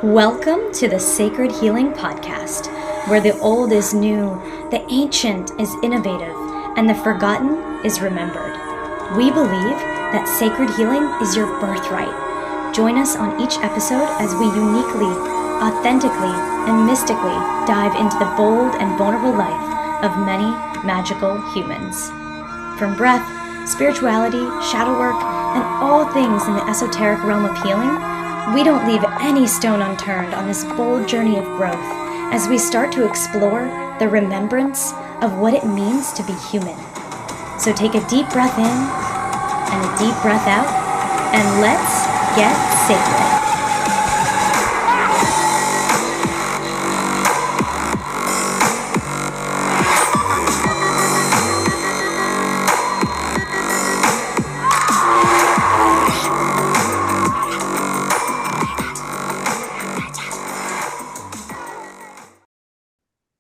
Welcome to the Seikird Healing Podcast, where the old is new, the ancient is innovative, and the forgotten is remembered. We believe that sacred healing is your birthright. Join us on each episode as we uniquely, authentically, and mystically dive into the bold and vulnerable life of many magical humans. From breath, spirituality, shadow work, and all things in the esoteric realm of healing, we don't leave any stone unturned on this bold journey of growth as we start to explore the remembrance of what it means to be human. So take a deep breath in and a deep breath out, and let's get sacred.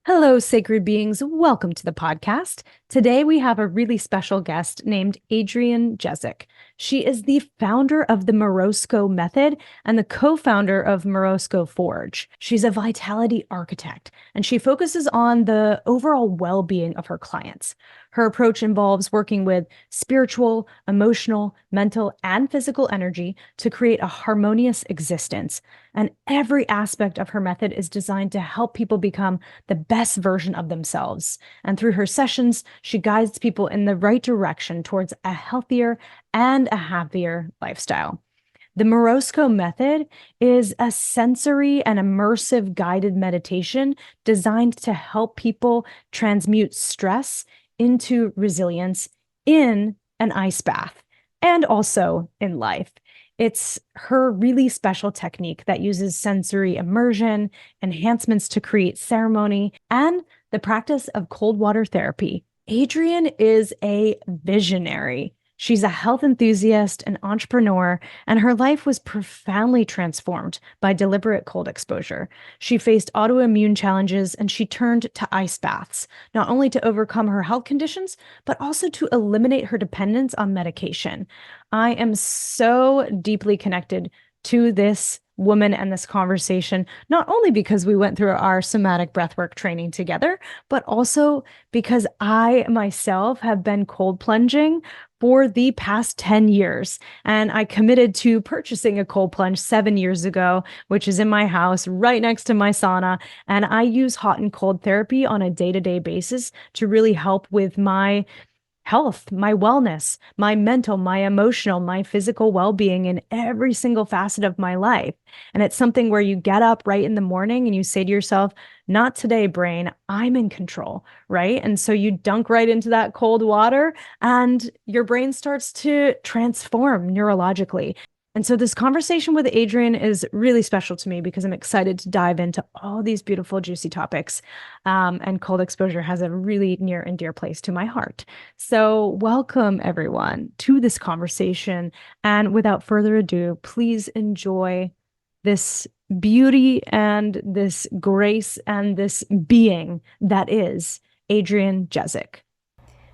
Hello, sacred beings. Welcome to the podcast. Today, we have a really special guest named Adrienne Jezick. She is the founder of the Morozko Method and the co-founder of Morozko Forge. She's a vitality architect, and she focuses on the overall well-being of her clients. Her approach involves working with spiritual, emotional, mental, and physical energy to create a harmonious existence. And every aspect of her method is designed to help people become the best version of themselves. And through her sessions, she guides people in the right direction towards a healthier and a happier lifestyle. The Morozko Method is a sensory and immersive guided meditation designed to help people transmute stress into resilience in an ice bath and also in life. It's her really special technique that uses sensory immersion, enhancements to create ceremony, and the practice of cold water therapy. Adrienne is a visionary. She's a health enthusiast, an entrepreneur, and her life was profoundly transformed by deliberate cold exposure. She faced autoimmune challenges and she turned to ice baths, not only to overcome her health conditions, but also to eliminate her dependence on medication. I am so deeply connected to this woman and this conversation, not only because we went through our somatic breathwork training together, but also because I myself have been cold plunging for the past 10 years. And I committed to purchasing a cold plunge 7 years ago, which is in my house right next to my sauna. And I use hot and cold therapy on a day-to-day basis to really help with my health, my wellness, my mental, my emotional, my physical well-being in every single facet of my life. And it's something where you get up right in the morning and you say to yourself, not today, brain, I'm in control, right? And so you dunk right into that cold water and your brain starts to transform neurologically. And so this conversation with Adrienne is really special to me because I'm excited to dive into all these beautiful, juicy topics. And cold exposure has a really near and dear place to my heart. So welcome, everyone, to this conversation. And without further ado, please enjoy this beauty and this grace and this being that is Adrienne Jezick.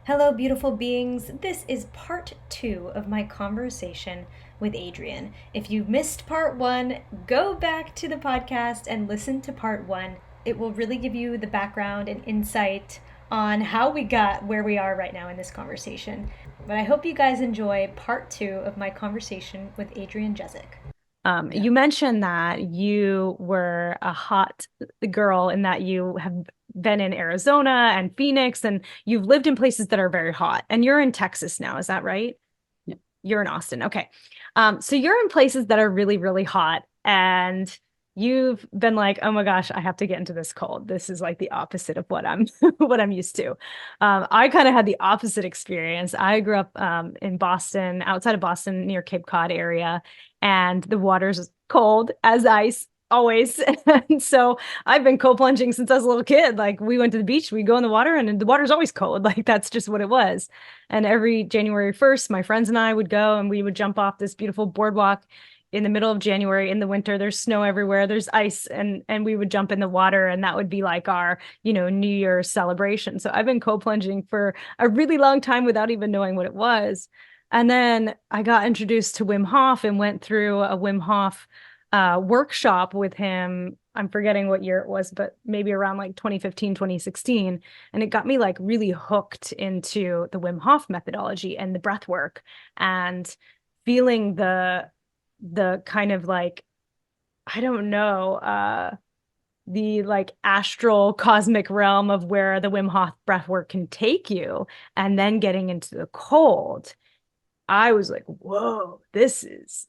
Hello, beautiful beings. This is part 2 of my conversation with Adrienne. If you missed part 1, go back to the podcast and listen to part 1. It will really give you the background and insight on how we got where we are right now in this conversation. But I hope you guys enjoy part 2 of my conversation with Adrienne Jezick. You mentioned that you were a hot girl and that you have been in Arizona and Phoenix and you've lived in places that are very hot, and you're in Texas now. Is that right? Yeah. You're in Austin. Okay. So you're in places that are really, really hot, and you've been like, oh my gosh, I have to get into this cold. This is like the opposite of what I'm what I'm used to. I kind of had the opposite experience. I grew up in Boston, outside of Boston, near Cape Cod area, and the water's cold as ice always. And so I've been cold plunging since I was a little kid. Like, we went to the beach, we go in the water, and the water's always cold. Like, that's just what it was. And every January 1st, my friends and I would go and we would jump off this beautiful boardwalk in the middle of January in the winter. There's snow everywhere, there's ice, and we would jump in the water, and that would be like our, New Year's celebration. So I've been cold plunging for a really long time without even knowing what it was. And then I got introduced to Wim Hof and went through a Wim Hof workshop with him. I'm forgetting what year it was, but maybe around like 2015, 2016. And it got me like really hooked into the Wim Hof methodology and the breath work and feeling the kind of like, I don't know, the like astral cosmic realm of where the Wim Hof breath work can take you, and then getting into the cold. I was like, whoa, this is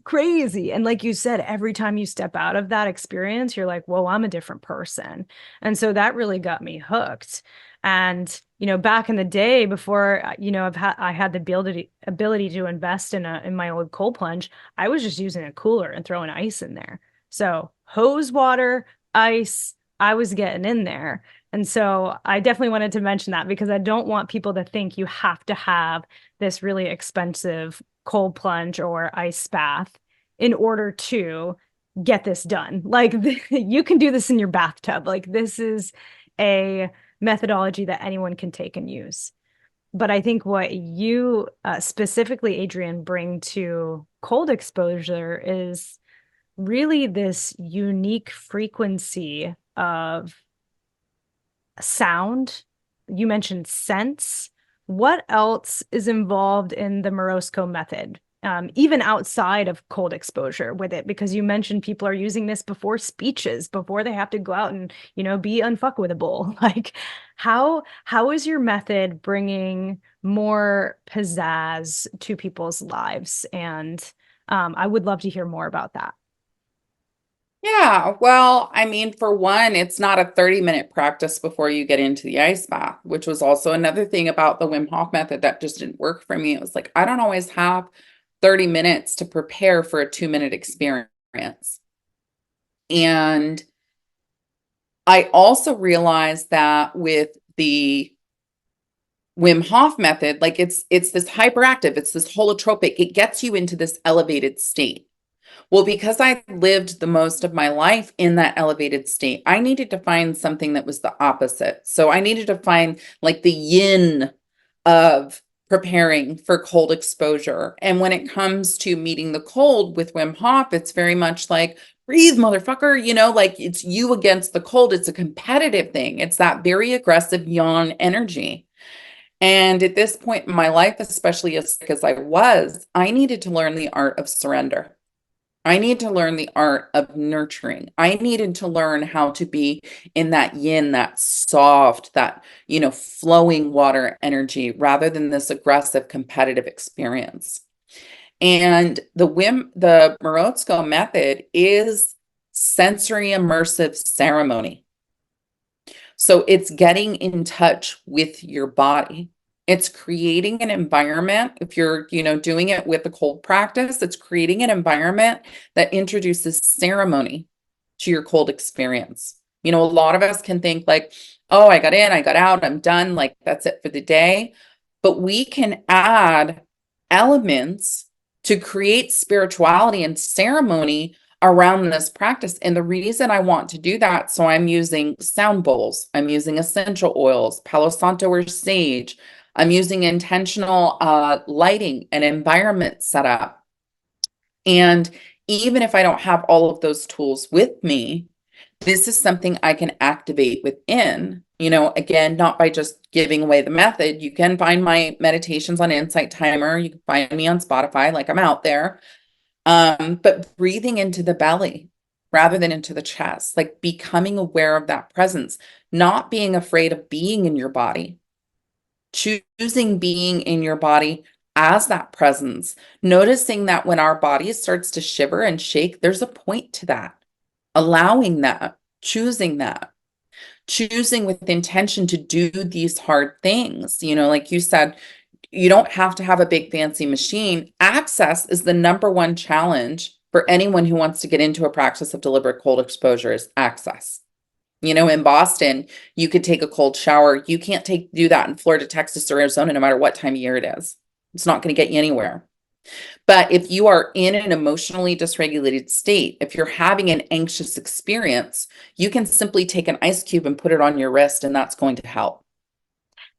crazy. And like you said, every time you step out of that experience, you're like, whoa, I'm a different person. And so that really got me hooked. And, back in the day before, I had the ability to invest in my old cold plunge, I was just using a cooler and throwing ice in there. So hose water, ice, I was getting in there. And so I definitely wanted to mention that because I don't want people to think you have to have this really expensive cold plunge or ice bath in order to get this done. Like you can do this in your bathtub. Like this is a methodology that anyone can take and use. But I think what you specifically, Adrienne, bring to cold exposure is really this unique frequency of sound. You mentioned sense. What else is involved in the Morozko method, even outside of cold exposure with it? Because you mentioned people are using this before speeches, before they have to go out and, be unfuckwithable. Like, how is your method bringing more pizzazz to people's lives? And I would love to hear more about that. Yeah, well, I mean, for one, it's not a 30-minute practice before you get into the ice bath, which was also another thing about the Wim Hof method that just didn't work for me. It was like, I don't always have 30 minutes to prepare for a 2-minute experience. And I also realized that with the Wim Hof method, like it's this hyperactive, it's this holotropic, it gets you into this elevated state. Well, because I lived the most of my life in that elevated state, I needed to find something that was the opposite. So I needed to find like the yin of preparing for cold exposure. And when it comes to meeting the cold with Wim Hof, it's very much like, breathe, motherfucker, like it's you against the cold. It's a competitive thing. It's that very aggressive yang energy. And at this point in my life, especially as sick as I was, I needed to learn the art of surrender. I need to learn the art of nurturing. I needed to learn how to be in that yin, that soft, that, flowing water energy rather than this aggressive competitive experience. And the Morozko method is sensory immersive ceremony. So it's getting in touch with your body. It's creating an environment. If you're, doing it with a cold practice, it's creating an environment that introduces ceremony to your cold experience. A lot of us can think like, oh, I got in, I got out, I'm done. Like that's it for the day. But we can add elements to create spirituality and ceremony around this practice. And the reason I want to do that, so I'm using sound bowls, I'm using essential oils, Palo Santo or sage. I'm using intentional lighting and environment setup. And even if I don't have all of those tools with me, this is something I can activate within, again, not by just giving away the method. You can find my meditations on Insight Timer. You can find me on Spotify, like I'm out there. But breathing into the belly rather than into the chest, like becoming aware of that presence, not being afraid of being in your body. Choosing being in your body as that presence, noticing that when our body starts to shiver and shake, there's a point to that, allowing that, choosing with intention to do these hard things. Like you said, you don't have to have a big fancy machine. Access is the number one challenge for anyone who wants to get into a practice of deliberate cold exposure is access. In Boston, you could take a cold shower. You can't do that in Florida, Texas, or Arizona, no matter what time of year it is. It's not going to get you anywhere. But if you are in an emotionally dysregulated state, if you're having an anxious experience, you can simply take an ice cube and put it on your wrist, and that's going to help.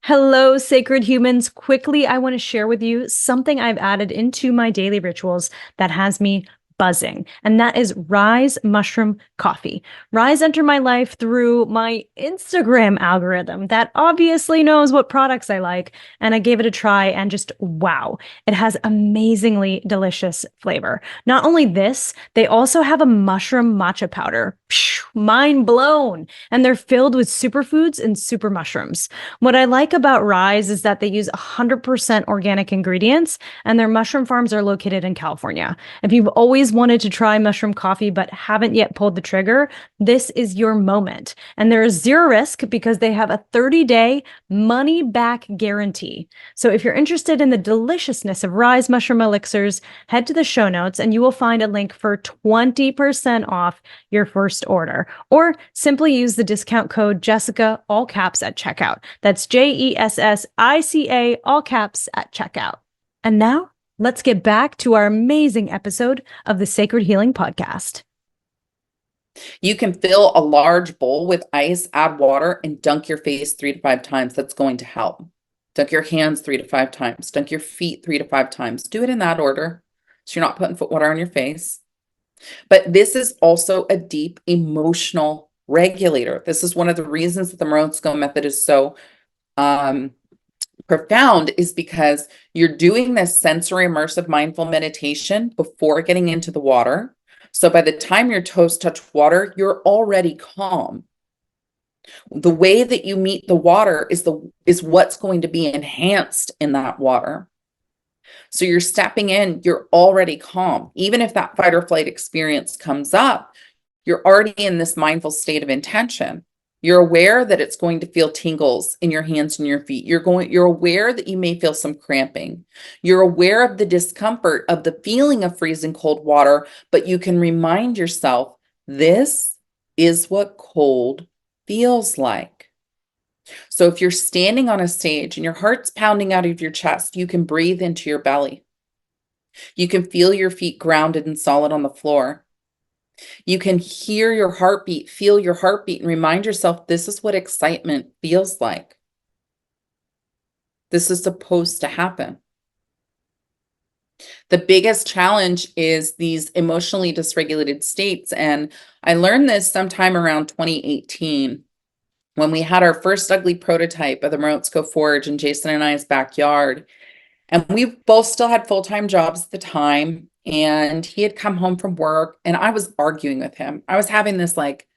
Hello, sacred humans. Quickly, I want to share with you something I've added into my daily rituals that has me buzzing, and that is Rise Mushroom Coffee. Rise entered my life through my Instagram algorithm that obviously knows what products I like, and I gave it a try, and just wow, it has amazingly delicious flavor. Not only this, they also have a mushroom matcha powder. Phew, mind blown. And they're filled with superfoods and super mushrooms. What I like about Rise is that they use 100% organic ingredients, and their mushroom farms are located in California. If you've always wanted to try mushroom coffee but haven't yet pulled the trigger, this is your moment. And there is zero risk because they have a 30-day money-back guarantee. So if you're interested in the deliciousness of Rise mushroom elixirs, head to the show notes and you will find a link for 20% off your first order. Or simply use the discount code Jessica, all caps, at checkout. That's JESSICA, all caps, at checkout. And now, let's get back to our amazing episode of the Seikird Healing Podcast. You can fill a large bowl with ice, add water, and dunk your face 3 to 5 times. That's going to help. Dunk your hands 3 to 5 times. Dunk your feet 3 to 5 times. Do it in that order, so you're not putting foot water on your face. But this is also a deep emotional regulator. This is one of the reasons that the Morozko method is so profound, is because you're doing this sensory immersive mindful meditation before getting into the water. So by the time your toes touch water, you're already calm. The way that you meet the water is what's going to be enhanced in that water. So you're stepping in, you're already calm. Even if that fight or flight experience comes up, you're already in this mindful state of intention. You're aware that it's going to feel tingles in your hands and your feet. You're aware that you may feel some cramping. You're aware of the discomfort of the feeling of freezing cold water, but you can remind yourself, this is what cold feels like. So if you're standing on a stage and your heart's pounding out of your chest, you can breathe into your belly. You can feel your feet grounded and solid on the floor. You can hear your heartbeat, feel your heartbeat, and remind yourself, this is what excitement feels like. This is supposed to happen. The biggest challenge is these emotionally dysregulated states. And I learned this sometime around 2018 when we had our first ugly prototype of the Morozko Forge in Jason and I's backyard. And we both still had full-time jobs at the time. And he had come home from work and I was arguing with him. I was having this like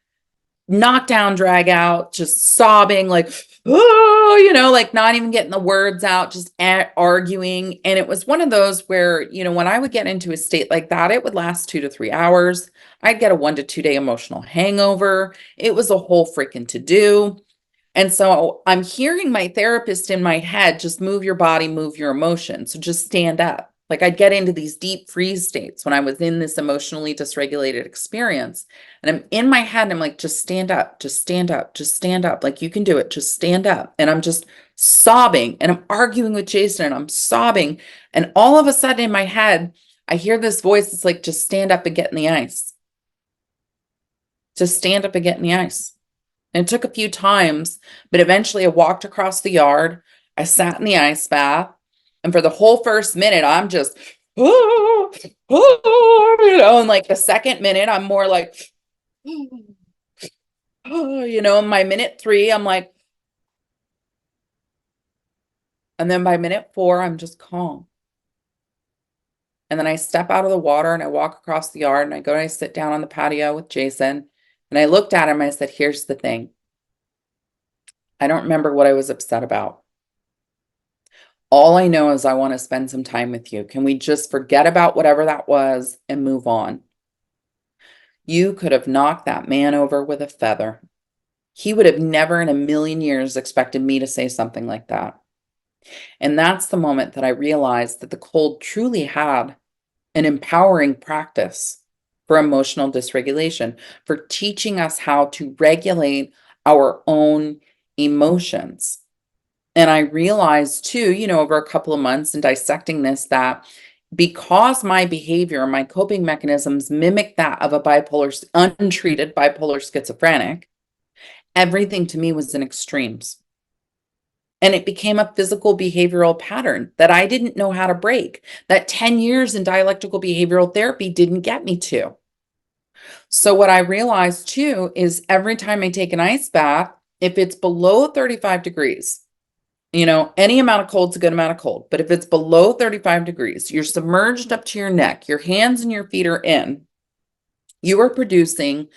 knockdown, drag out, just sobbing, like, oh, like not even getting the words out, just arguing. And it was one of those where, when I would get into a state like that, it would last 2 to 3 hours. I'd get a 1 to 2 day emotional hangover. It was a whole freaking to-do. And so I'm hearing my therapist in my head, just move your body, move your emotions. So just stand up. Like I'd get into these deep freeze states when I was in this emotionally dysregulated experience. And I'm in my head and I'm like, just stand up, just stand up, just stand up. Like you can do it, just stand up. And I'm just sobbing and I'm arguing with Jason and I'm sobbing. And all of a sudden in my head, I hear this voice that's like, just stand up and get in the ice. Just stand up and get in the ice. And it took a few times, but eventually I walked across the yard. I sat in the ice bath. And for the whole first minute, I'm just, and like the second minute, I'm more like, my minute 3, I'm like, and then by minute 4, I'm just calm. And then I step out of the water and I walk across the yard and I go and I sit down on the patio with Jason. And I looked at him and I said, here's the thing. I don't remember what I was upset about. All I know is I want to spend some time with you. Can we just forget about whatever that was and move on? You could have knocked that man over with a feather. He would have never in a million years expected me to say something like that. And that's the moment that I realized that the cold truly had an empowering practice for emotional dysregulation, for teaching us how to regulate our own emotions. And I realized too, over a couple of months in dissecting this, that because my behavior, my coping mechanisms mimic that of a untreated bipolar schizophrenic, everything to me was in extremes. And it became a physical behavioral pattern that I didn't know how to break, that 10 years in dialectical behavioral therapy didn't get me to. So what I realized too is every time I take an ice bath, if it's below 35 degrees, any amount of cold's a good amount of cold, but if it's below 35 degrees, you're submerged up to your neck, your hands and your feet are in, you are producing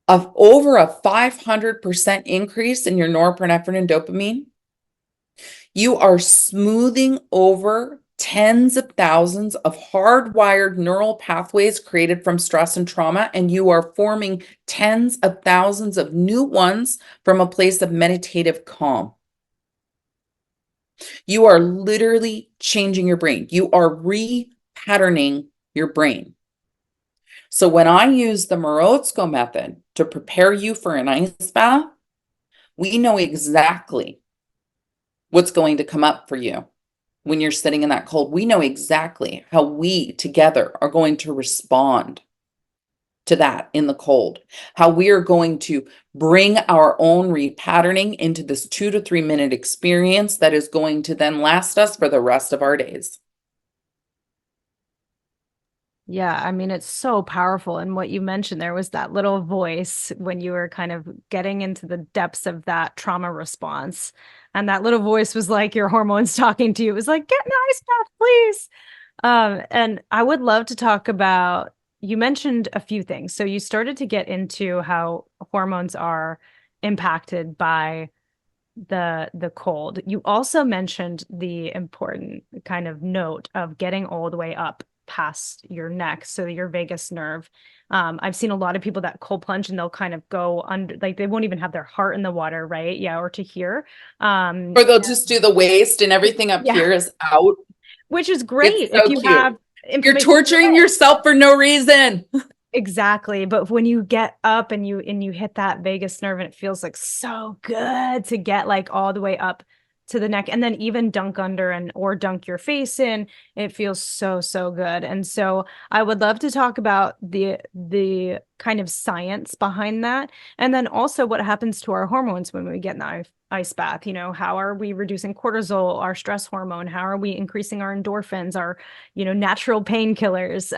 over a 500% increase in your norepinephrine and dopamine. You are smoothing over tens of thousands of hardwired neural pathways created from stress and trauma, and you are forming tens of thousands of new ones from a place of meditative calm. You are literally changing your brain. You are repatterning your brain. So when I use the Morozko method to prepare you for an ice bath, we know exactly what's going to come up for you when you're sitting in that cold. We know exactly how we together are going to respond to that in the cold, how we are going to bring our own repatterning into this 2 to 3 minute experience that is going to then last us for the rest of our days. Yeah, I mean, it's so powerful. And what you mentioned, there was that little voice when you were kind of getting into the depths of that trauma response. And that little voice was like your hormones talking to you. It was like, get an ice bath, please. And I would love to talk about, you mentioned a few things. So you started to get into how hormones are impacted by the cold. You also mentioned the important kind of note of getting all the way up past your neck, so your vagus nerve. I've seen a lot of people that cold plunge and they'll kind of go under, like they won't even have their heart in the water, right? Yeah, or to here. Or they'll just do the waist and everything up here is out. Which is great It's so if you cute. have You're torturing yourself for no reason. Exactly. But when you get up and you hit that vagus nerve, and it feels like so good to get like all the way up to the neck, and then even dunk under or dunk your face in, it feels so, so good. And so I would love to talk about the kind of science behind that. And then also what happens to our hormones when we get in the ice bath. How are we reducing cortisol, our stress hormone? How are we increasing our endorphins, our, natural painkillers?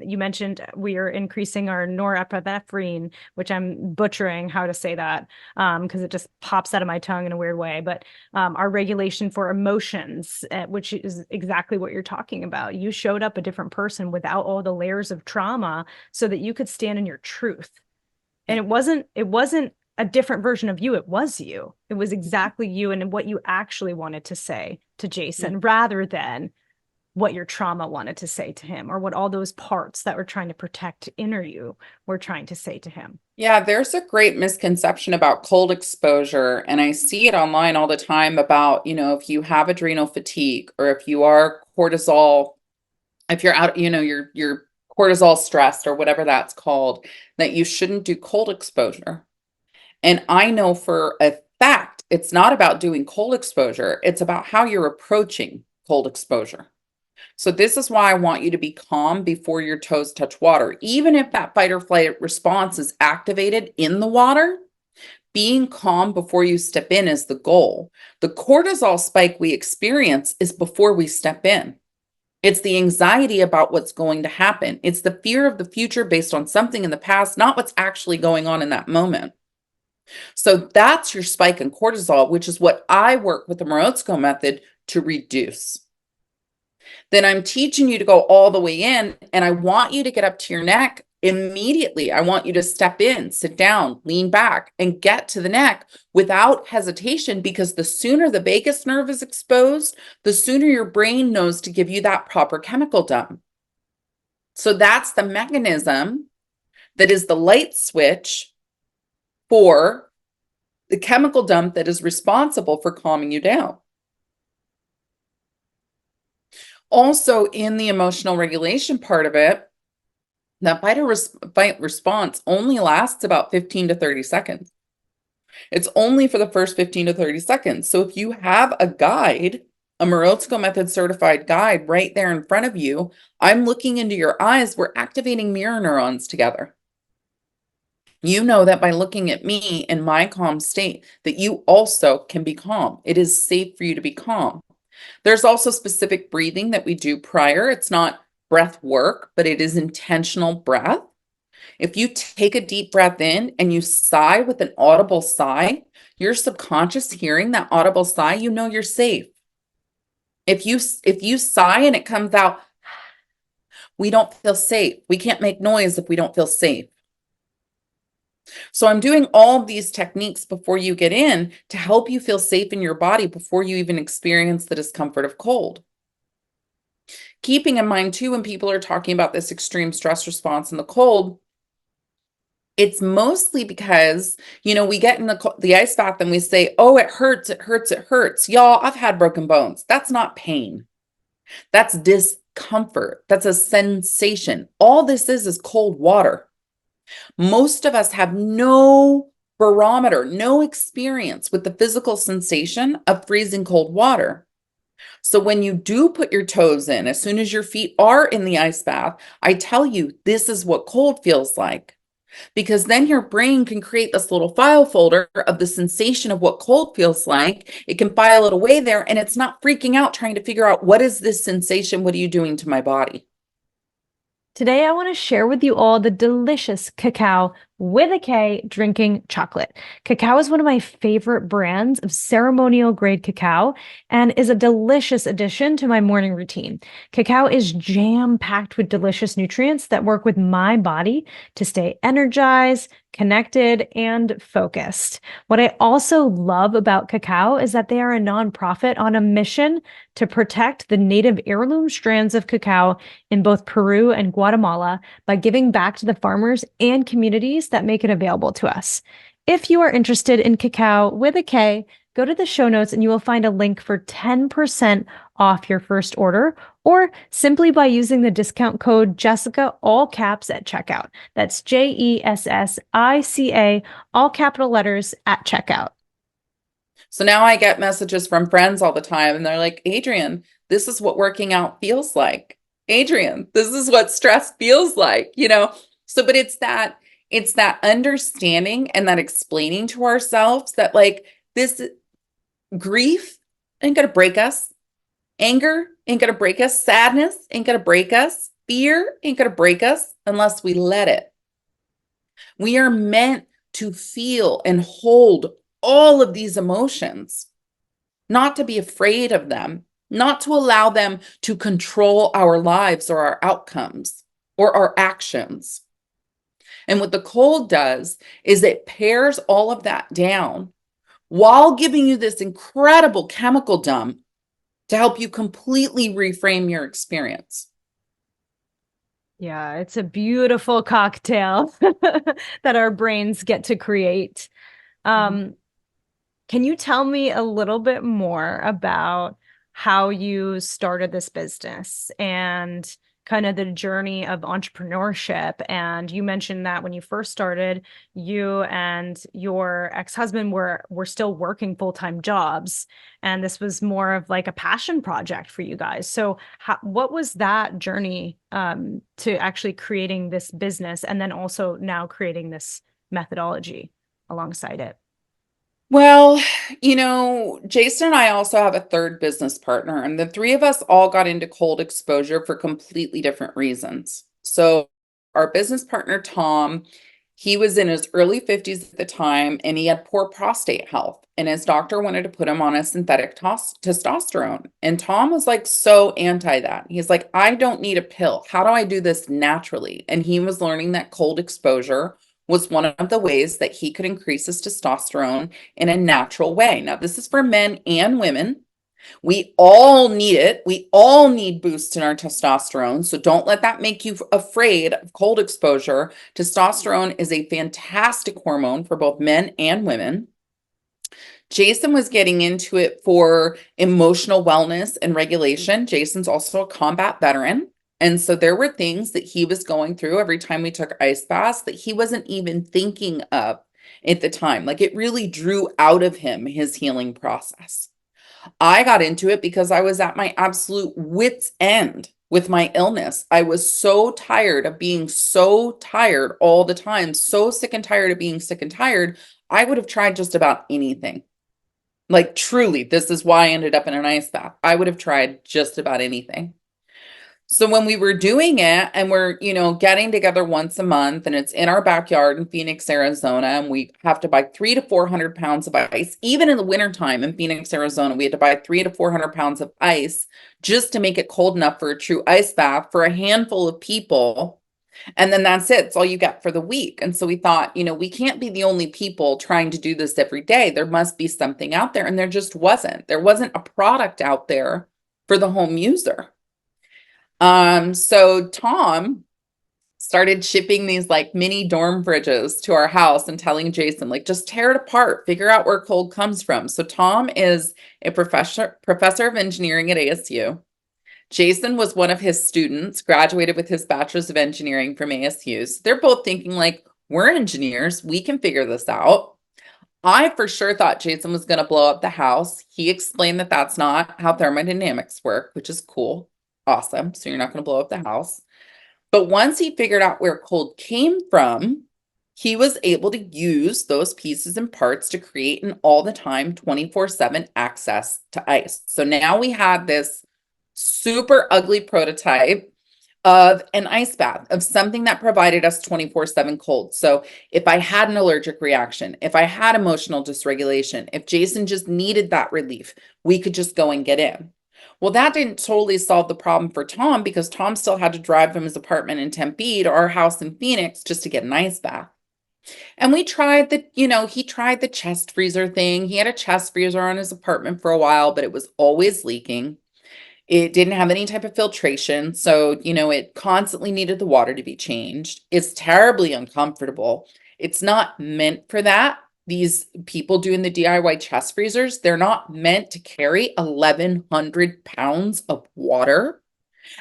You mentioned we are increasing our norepinephrine, which I'm butchering how to say that because it just pops out of my tongue in a weird way. But our regulation for emotions, which is exactly what you're talking about. You showed up a different person without all the layers of trauma so that you could stand in your truth. And it wasn't a different version of you. It was you. It was exactly you and what you actually wanted to say to Jason rather than what your trauma wanted to say to him or what all those parts that were trying to protect inner you were trying to say to him. Yeah, there's a great misconception about cold exposure. And I see it online all the time about, if you have adrenal fatigue or if you are cortisol, if you're out, you're cortisol stressed or whatever that's called, that you shouldn't do cold exposure. And I know for a fact, it's not about doing cold exposure. It's about how you're approaching cold exposure. So this is why I want you to be calm before your toes touch water. Even if that fight or flight response is activated in the water, being calm before you step in is the goal. The cortisol spike we experience is before we step in. It's the anxiety about what's going to happen. It's the fear of the future based on something in the past, not what's actually going on in that moment. So that's your spike in cortisol, which is what I work with the Morozko method to reduce. Then I'm teaching you to go all the way in, and I want you to get up to your neck immediately. I want you to step in, sit down, lean back, and get to the neck without hesitation, because the sooner the vagus nerve is exposed, the sooner your brain knows to give you that proper chemical dump. So that's the mechanism that is the light switch for the chemical dump that is responsible for calming you down. Also, in the emotional regulation part of it, that fight response only lasts about 15 to 30 seconds. It's only for the first 15 to 30 seconds. So if you have a guide, a Morozko Method certified guide right there in front of you, I'm looking into your eyes, we're activating mirror neurons together. You know that by looking at me in my calm state, that you also can be calm. It is safe for you to be calm. There's also specific breathing that we do prior. It's not breath work, but it is intentional breath. If you take a deep breath in and you sigh with an audible sigh, your subconscious hearing that audible sigh, you know you're safe. If you sigh and it comes out, we don't feel safe. We can't make noise if we don't feel safe. So I'm doing all of these techniques before you get in to help you feel safe in your body before you even experience the discomfort of cold. Keeping in mind too, when people are talking about this extreme stress response in the cold, it's mostly because, we get in the ice bath and we say, oh, it hurts, it hurts, it hurts. Y'all, I've had broken bones. That's not pain. That's discomfort. That's a sensation. All this is cold water. Most of us have no barometer, no experience with the physical sensation of freezing cold water. So when you do put your toes in, as soon as your feet are in the ice bath, I tell you, this is what cold feels like. Because then your brain can create this little file folder of the sensation of what cold feels like. It can file it away there, and it's not freaking out trying to figure out, what is this sensation? What are you doing to my body? Today, I want to share with you all the delicious KAKAO with a K drinking chocolate. KAKAO is one of my favorite brands of ceremonial grade cacao and is a delicious addition to my morning routine. KAKAO is jam-packed with delicious nutrients that work with my body to stay energized, connected, and focused. What I also love about KAKAO is that they are a nonprofit on a mission to protect the native heirloom strands of cacao in both Peru and Guatemala by giving back to the farmers and communities that make it available to us. If you are interested in KAKAO with a K, go to the show notes and you will find a link for 10% off your first order, or simply by using the discount code Jessica, all caps, at checkout. That's JESSICA, all capital letters, at checkout. So now I get messages from friends all the time, and they're like, Adrienne, this is what working out feels like. Adrienne, this is what stress feels like, So, but it's that understanding and that explaining to ourselves that, like, this grief ain't gonna break us. Anger ain't gonna break us. Sadness ain't gonna break us. Fear ain't gonna break us unless we let it. We are meant to feel and hold all of these emotions, not to be afraid of them, not to allow them to control our lives or our outcomes or our actions. And what the cold does is it pares all of that down while giving you this incredible chemical dump to help you completely reframe your experience. Yeah, it's a beautiful cocktail that our brains get to create. Can you tell me a little bit more about how you started this business and kind of the journey of entrepreneurship? And you mentioned that when you first started, you and your ex-husband were still working full-time jobs, and this was more of like a passion project for you guys. So what was that journey to actually creating this business, and then also now creating this methodology alongside it? Well, Jason and I also have a third business partner, and the three of us all got into cold exposure for completely different reasons. So our business partner, Tom, he was in his early 50s at the time, and he had poor prostate health, and his doctor wanted to put him on a synthetic testosterone. And Tom was like so anti that. He's like, I don't need a pill. How do I do this naturally? And he was learning that cold exposure was one of the ways that he could increase his testosterone in a natural way. Now, this is for men and women. We all need it. We all need boosts in our testosterone. So don't let that make you afraid of cold exposure. Testosterone is a fantastic hormone for both men and women. Jason was getting into it for emotional wellness and regulation. Jason's also a combat veteran. And so there were things that he was going through every time we took ice baths that he wasn't even thinking of at the time. Like, it really drew out of him his healing process. I got into it because I was at my absolute wit's end. with my illness. I was so tired of being so tired all the time, so sick and tired of being sick and tired. I would have tried just about anything. Like truly, this is why I ended up in an ice bath. I would have tried just about anything. So when we were doing it and we're, getting together once a month and it's in our backyard in Phoenix, Arizona, and we have to buy 300 to 400 pounds of ice. Even in the wintertime in Phoenix, Arizona, we had to buy 300 to 400 pounds of ice just to make it cold enough for a true ice bath for a handful of people. And then that's it. It's all you get for the week. And so we thought, we can't be the only people trying to do this every day. There must be something out there. And there just wasn't. There wasn't a product out there for the home user. So Tom started shipping these like mini dorm fridges to our house and telling Jason, like, just tear it apart, figure out where cold comes from. So Tom is a professor of engineering at ASU. Jason was one of his students, graduated with his bachelor's of engineering from ASU. So they're both thinking like, we're engineers, we can figure this out. I for sure thought Jason was going to blow up the house. He explained that that's not how thermodynamics work, which is cool. Awesome. So you're not going to blow up the house. But once he figured out where cold came from, he was able to use those pieces and parts to create an all the time 24/7 access to ice. So now we had this super ugly prototype of an ice bath, of something that provided us 24/7 cold. So if I had an allergic reaction, if I had emotional dysregulation, if Jason just needed that relief, we could just go and get in. Well, that didn't totally solve the problem for Tom because Tom still had to drive from his apartment in Tempe to our house in Phoenix just to get an ice bath. And we tried he tried the chest freezer thing. He had a chest freezer on his apartment for a while, but it was always leaking. It didn't have any type of filtration. So, it constantly needed the water to be changed. It's terribly uncomfortable. It's not meant for that. These people doing the DIY chest freezers, they're not meant to carry 1,100 pounds of water.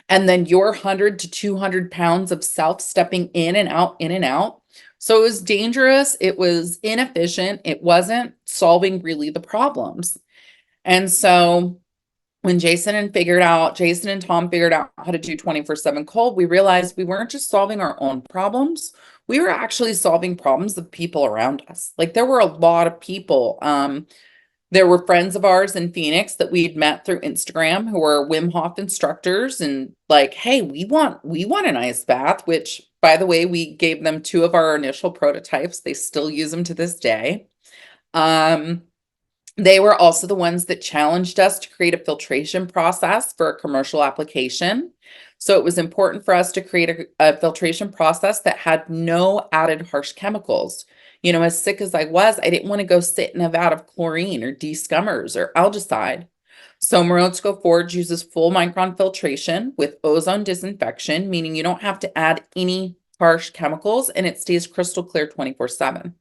And then your 100 to 200 pounds of self stepping in and out, in and out. So it was dangerous. It was inefficient. It wasn't solving really the problems. And so when Jason and Tom figured out how to do 24/7 cold, we realized we weren't just solving our own problems. We were actually solving problems of people around us. Like there were a lot of people. There were friends of ours in Phoenix that we'd met through Instagram who were Wim Hof instructors and like, hey, we want an ice bath, which by the way, we gave them 2 of our initial prototypes. They still use them to this day. They were also the ones that challenged us to create a filtration process for a commercial application. So it was important for us to create a filtration process that had no added harsh chemicals. As sick as I was, I didn't want to go sit in a vat of chlorine or descummers or algicide. So Morozko Forge uses full micron filtration with ozone disinfection, meaning you don't have to add any harsh chemicals and it stays crystal clear 24/7.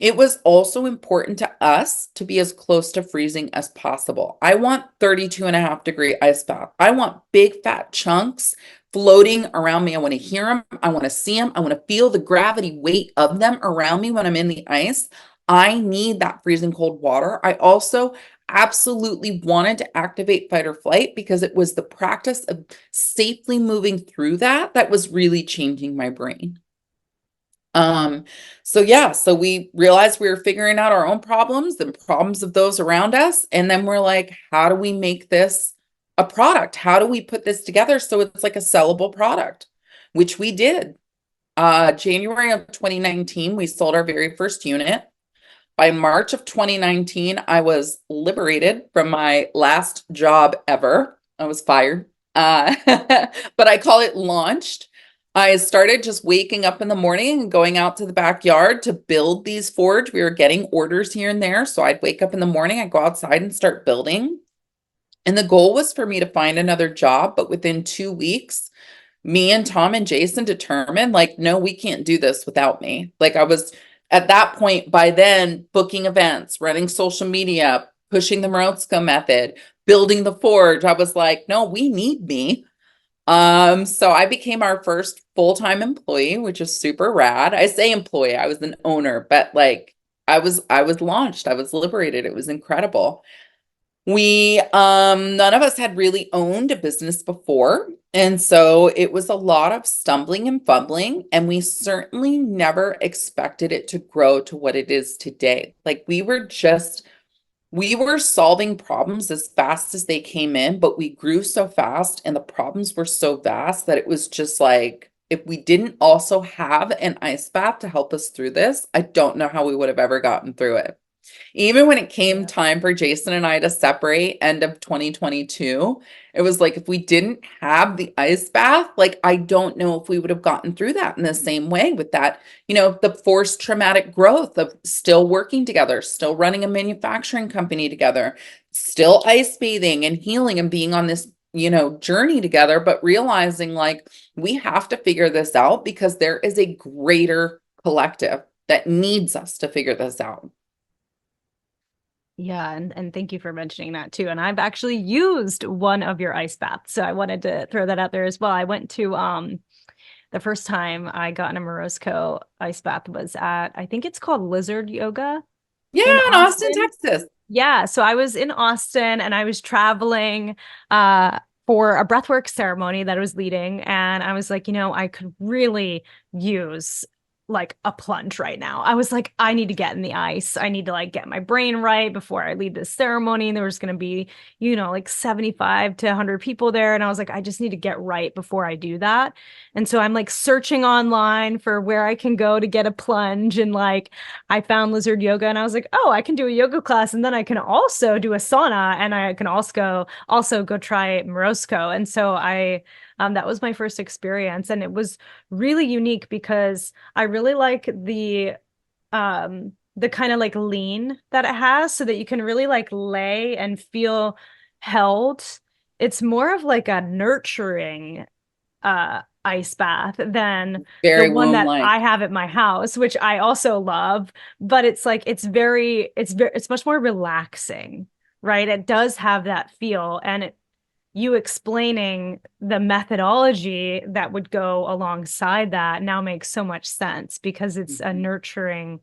It was also important to us to be as close to freezing as possible. I want 32.5-degree ice bath. I want big fat chunks floating around me. I want to hear them. I want to see them. I want to feel the gravity weight of them around me when I'm in the ice. I need that freezing cold water. I also absolutely wanted to activate fight or flight because it was the practice of safely moving through that was really changing my brain. So we realized we were figuring out our own problems and problems of those around us. And then we're like, how do we make this a product? How do we put this together so it's like a sellable product, which we did. January of 2019, we sold our very first unit. By March of 2019, I was liberated from my last job ever. I was fired, but I call it launched. I started just waking up in the morning and going out to the backyard to build these forge. We were getting orders here and there. So I'd wake up in the morning, I'd go outside and start building. And the goal was for me to find another job. But within 2 weeks, me and Tom and Jason determined like, no, we can't do this without me. Like I was at that point by then booking events, running social media, pushing the Morokzo method, building the forge. I was like, no, we need me. So I became our first full-time employee, which is super rad. I say employee, I was an owner, but like I was launched, I was liberated. It was incredible. We, none of us had really owned a business before. And so it was a lot of stumbling and fumbling. And we certainly never expected it to grow to what it is today. Like we were solving problems as fast as they came in, but we grew so fast and the problems were so vast that it was just like, if we didn't also have an ice bath to help us through this, I don't know how we would have ever gotten through it. Even when it came time for Jason and I to separate end of 2022, it was like if we didn't have the ice bath, like I don't know if we would have gotten through that in the same way with that, the forced traumatic growth of still working together, still running a manufacturing company together, still ice bathing and healing and being on this, journey together, but realizing like we have to figure this out because there is a greater collective that needs us to figure this out. Yeah, and thank you for mentioning that too. And I've actually used one of your ice baths, so I wanted to throw that out there as well. I went to the first time I got in a Morozko ice bath was at, I think it's called Lizard Yoga Yeah, in Austin, Texas. Yeah, so I was in Austin and I was traveling for a breathwork ceremony that I was leading, and I was like, I could really use like a plunge right now. I was like, I need to get in the ice. I need to like get my brain right before I lead this ceremony. And there was going to be, like 75 to 100 people there. And I was like, I just need to get right before I do that. And so I'm like searching online for where I can go to get a plunge. And like, I found Lizard Yoga and I was like, oh, I can do a yoga class. And then I can also do a sauna and I can also go try Morozko. And so that was my first experience, and it was really unique because I really like the kind of like lean that it has, so that you can really like lay and feel held. It's more of like a nurturing ice bath than Very the one that womb-like. I have at my house, which I also love, but it's like it's much more relaxing, right? It does have that feel, and you explaining the methodology that would go alongside that now makes so much sense because it's a nurturing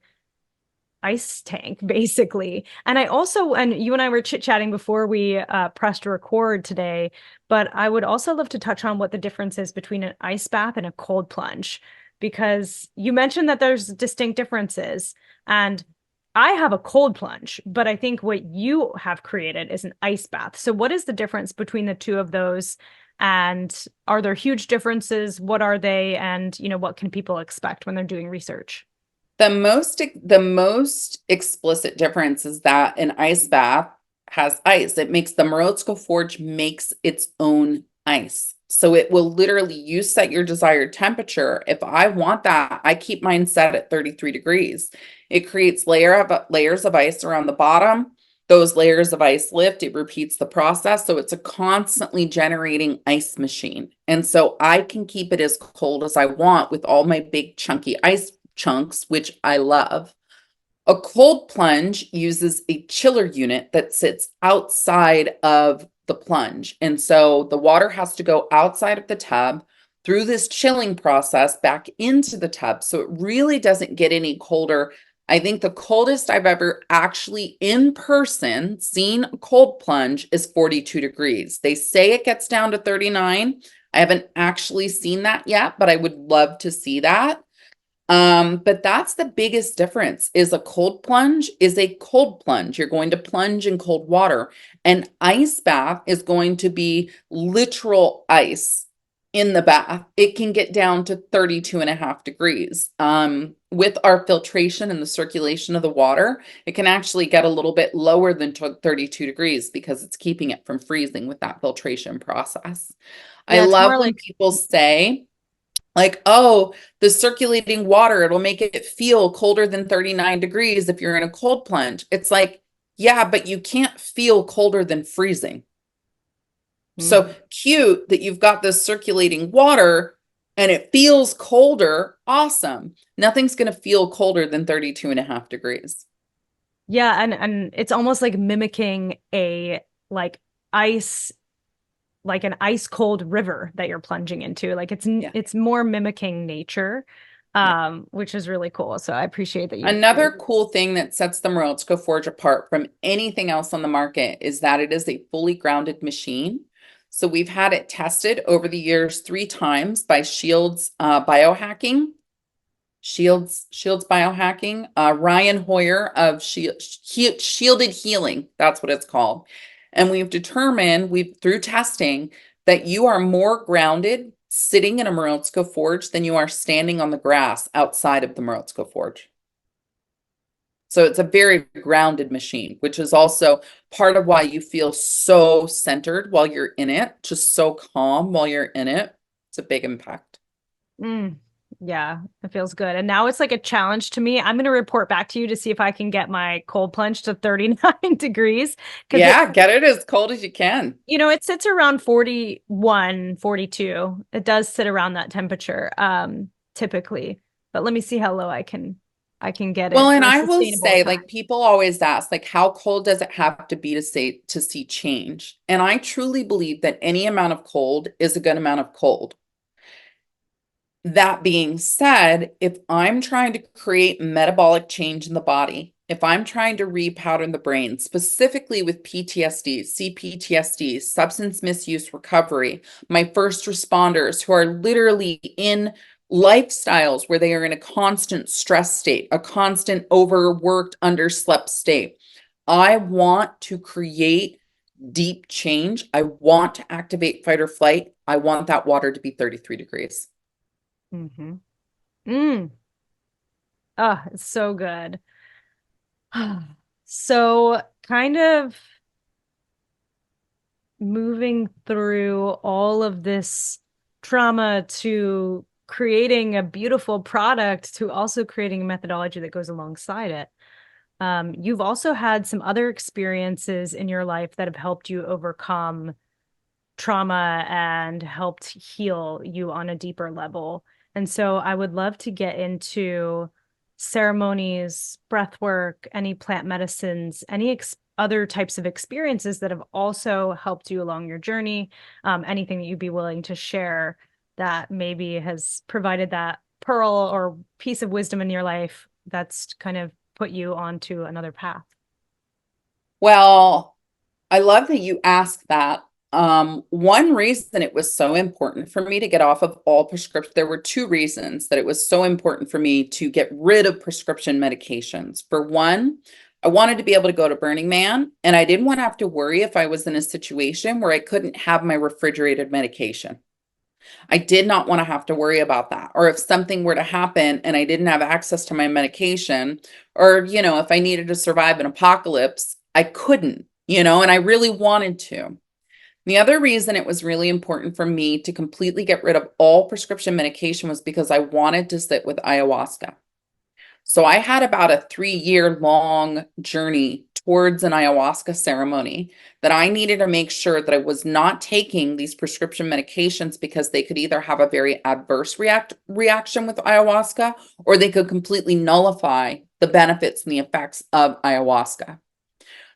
ice tank, basically. And you and I were chit-chatting before we pressed record today, but I would also love to touch on what the difference is between an ice bath and a cold plunge, because you mentioned that there's distinct differences. And I have a cold plunge, but I think what you have created is an ice bath. So what is the difference between the two of those? And are there huge differences? What are they? And, what can people expect when they're doing research? The most explicit difference is that an ice bath has ice. The Morozko Forge makes its own ice. So it will literally, you set your desired temperature. If I want that, I keep mine set at 33 degrees. It creates layers of ice around the bottom. Those layers of ice lift, it repeats the process. So it's a constantly generating ice machine. And so I can keep it as cold as I want with all my big chunky ice chunks, which I love. A cold plunge uses a chiller unit that sits outside of the plunge. And so the water has to go outside of the tub through this chilling process back into the tub. So it really doesn't get any colder. I think the coldest I've ever actually in person seen a cold plunge is 42 degrees. They say it gets down to 39. I haven't actually seen that yet, but I would love to see that. But that's the biggest difference is a cold plunge is a cold plunge. You're going to plunge in cold water. An ice bath is going to be literal ice in the bath. It can get down to 32.5 degrees. With our filtration and the circulation of the water, it can actually get a little bit lower than 32 degrees because it's keeping it from freezing with that filtration process. Yeah, I love when people say, like, oh, the circulating water, it'll make it feel colder than 39 degrees if you're in a cold plunge. It's like, yeah, but you can't feel colder than freezing. So cute that you've got this circulating water and it feels colder. Awesome. Nothing's going to feel colder than 32.5 degrees. Yeah. And it's almost like mimicking a like ice, like an ice cold river that you're plunging into. Like it's more mimicking nature. which is really cool. So I appreciate that you. Another cool thing that sets the Morozko Forge apart from anything else on the market is that it is a fully grounded machine. So we've had it tested over the years 3 times by Shields Biohacking. Shields Biohacking, Ryan Hoyer of Shielded Healing, that's what it's called. And we've determined through testing that you are more grounded sitting in a Morozko Forge than you are standing on the grass outside of the Morozko Forge. So it's a very grounded machine, which is also part of why you feel so centered while you're in it, just so calm while you're in it. It's a big impact. Yeah, it feels good. And now it's like a challenge to me. I'm going to report back to you to see if I can get my cold plunge to 39 degrees. Yeah, get it as cold as you can. It sits around 41, 42. It does sit around that temperature, typically. But let me see how low I can get it. Well, and I will say, like, people always ask, like, how cold does it have to be to see change? And I truly believe that any amount of cold is a good amount of cold. That being said, if I'm trying to create metabolic change in the body, if I'm trying to repattern the brain, specifically with PTSD, CPTSD, substance misuse recovery, my first responders who are literally in lifestyles where they are in a constant stress state, a constant overworked, underslept state, I want to create deep change. I want to activate fight or flight. I want that water to be 33 degrees. Oh, it's so good. So kind of moving through all of this trauma to creating a beautiful product to also creating a methodology that goes alongside it. You've also had some other experiences in your life that have helped you overcome trauma and helped heal you on a deeper level. And so I would love to get into ceremonies, breath work, any plant medicines, any other types of experiences that have also helped you along your journey. Anything that you'd be willing to share that maybe has provided that pearl or piece of wisdom in your life that's kind of put you onto another path. Well, I love that you asked that. One reason it was so important for me to get off of all prescription, there were 2 reasons that it was so important for me to get rid of prescription medications. For one, I wanted to be able to go to Burning Man, and I didn't want to have to worry if I was in a situation where I couldn't have my refrigerated medication. I did not want to have to worry about that. Or if something were to happen and I didn't have access to my medication, or, if I needed to survive an apocalypse, I couldn't, and I really wanted to. The other reason it was really important for me to completely get rid of all prescription medication was because I wanted to sit with ayahuasca. So I had about a 3-year-long journey towards an ayahuasca ceremony that I needed to make sure that I was not taking these prescription medications because they could either have a very adverse reaction with ayahuasca, or they could completely nullify the benefits and the effects of ayahuasca.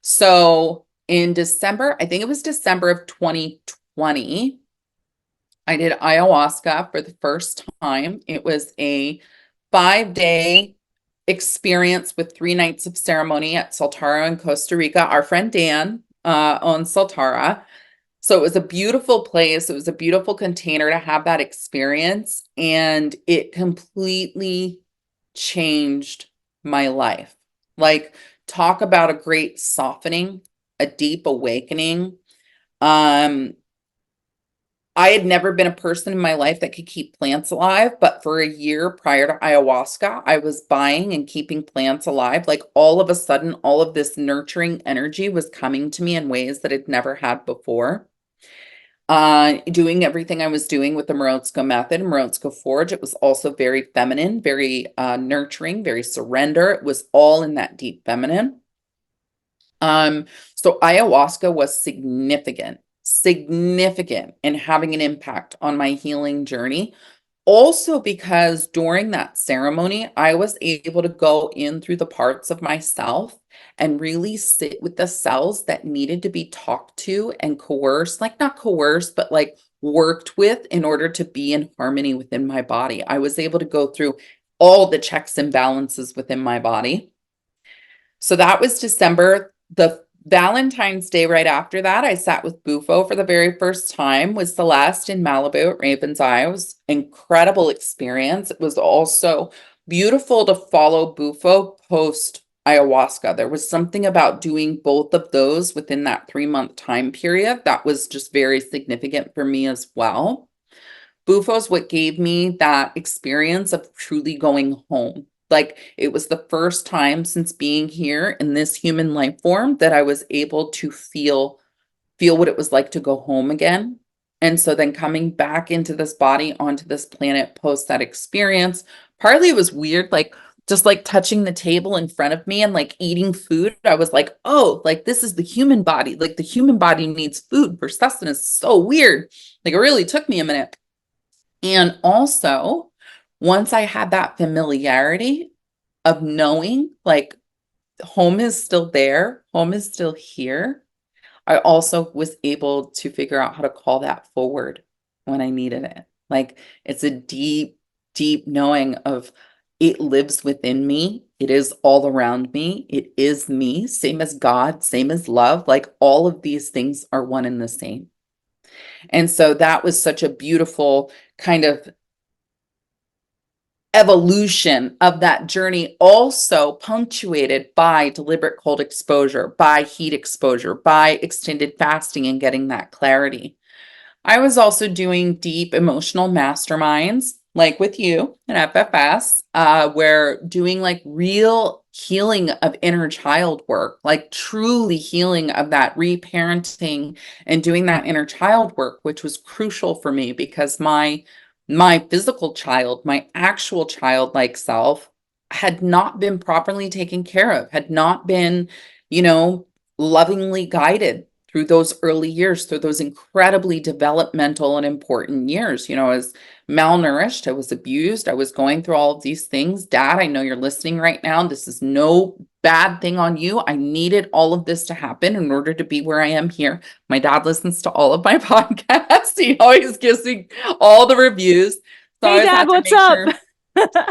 So in December, I think it was December of 2020, I did ayahuasca for the first time. It was a 5-day experience with 3 nights of ceremony at Saltara in Costa Rica. Our friend Dan owns Saltara. So it was a beautiful place. It was a beautiful container to have that experience. And it completely changed my life. Like, talk about a great softening, a deep awakening. I had never been a person in my life that could keep plants alive, but for a year prior to ayahuasca, I was buying and keeping plants alive. Like, all of a sudden, all of this nurturing energy was coming to me in ways that I'd never had before. Doing everything I was doing with the Morozko Method, Morozko Forge, it was also very feminine, very nurturing, very surrender. It was all in that deep feminine. So ayahuasca was significant in having an impact on my healing journey. Also, because during that ceremony, I was able to go in through the parts of myself and really sit with the cells that needed to be talked to and coerced, like not coerced, but like worked with in order to be in harmony within my body. I was able to go through all the checks and balances within my body. So that was December. The Valentine's Day right after that, I sat with Bufo for the very first time, was Celeste in Malibu at Raven's Eye. It was an incredible experience. It was also beautiful to follow Bufo post ayahuasca. There was something about doing both of those within that 3-month time period that was just very significant for me as well. Bufo's what gave me that experience of truly going home. Like, it was the first time since being here in this human life form that I was able to feel what it was like to go home again. And so then coming back into this body onto this planet post that experience, partly it was weird, like just like touching the table in front of me and like eating food. I was like, oh, like this is the human body. Like the human body needs food for sustenance. So weird. Like it really took me a minute. And also, once I had that familiarity of knowing like home is still there, home is still here, I also was able to figure out how to call that forward when I needed it. Like it's a deep, deep knowing of it lives within me. It is all around me. It is me, same as God, same as love. Like all of these things are one and the same. And so that was such a beautiful kind of evolution of that journey, also punctuated by deliberate cold exposure, by heat exposure, by extended fasting and getting that clarity. I was also doing deep emotional masterminds, like with you in FFS, where doing like real healing of inner child work, like truly healing of that reparenting and doing that inner child work, which was crucial for me because my physical child, my actual childlike self, had not been properly taken care of, had not been, lovingly guided through those early years, through those incredibly developmental and important years. I was malnourished, I was abused, I was going through all of these things. Dad, I know you're listening right now. This is no bad thing on you. I needed all of this to happen in order to be where I am here. My dad listens to all of my podcasts. He always gives me all the reviews. So hey, Dad, what's up?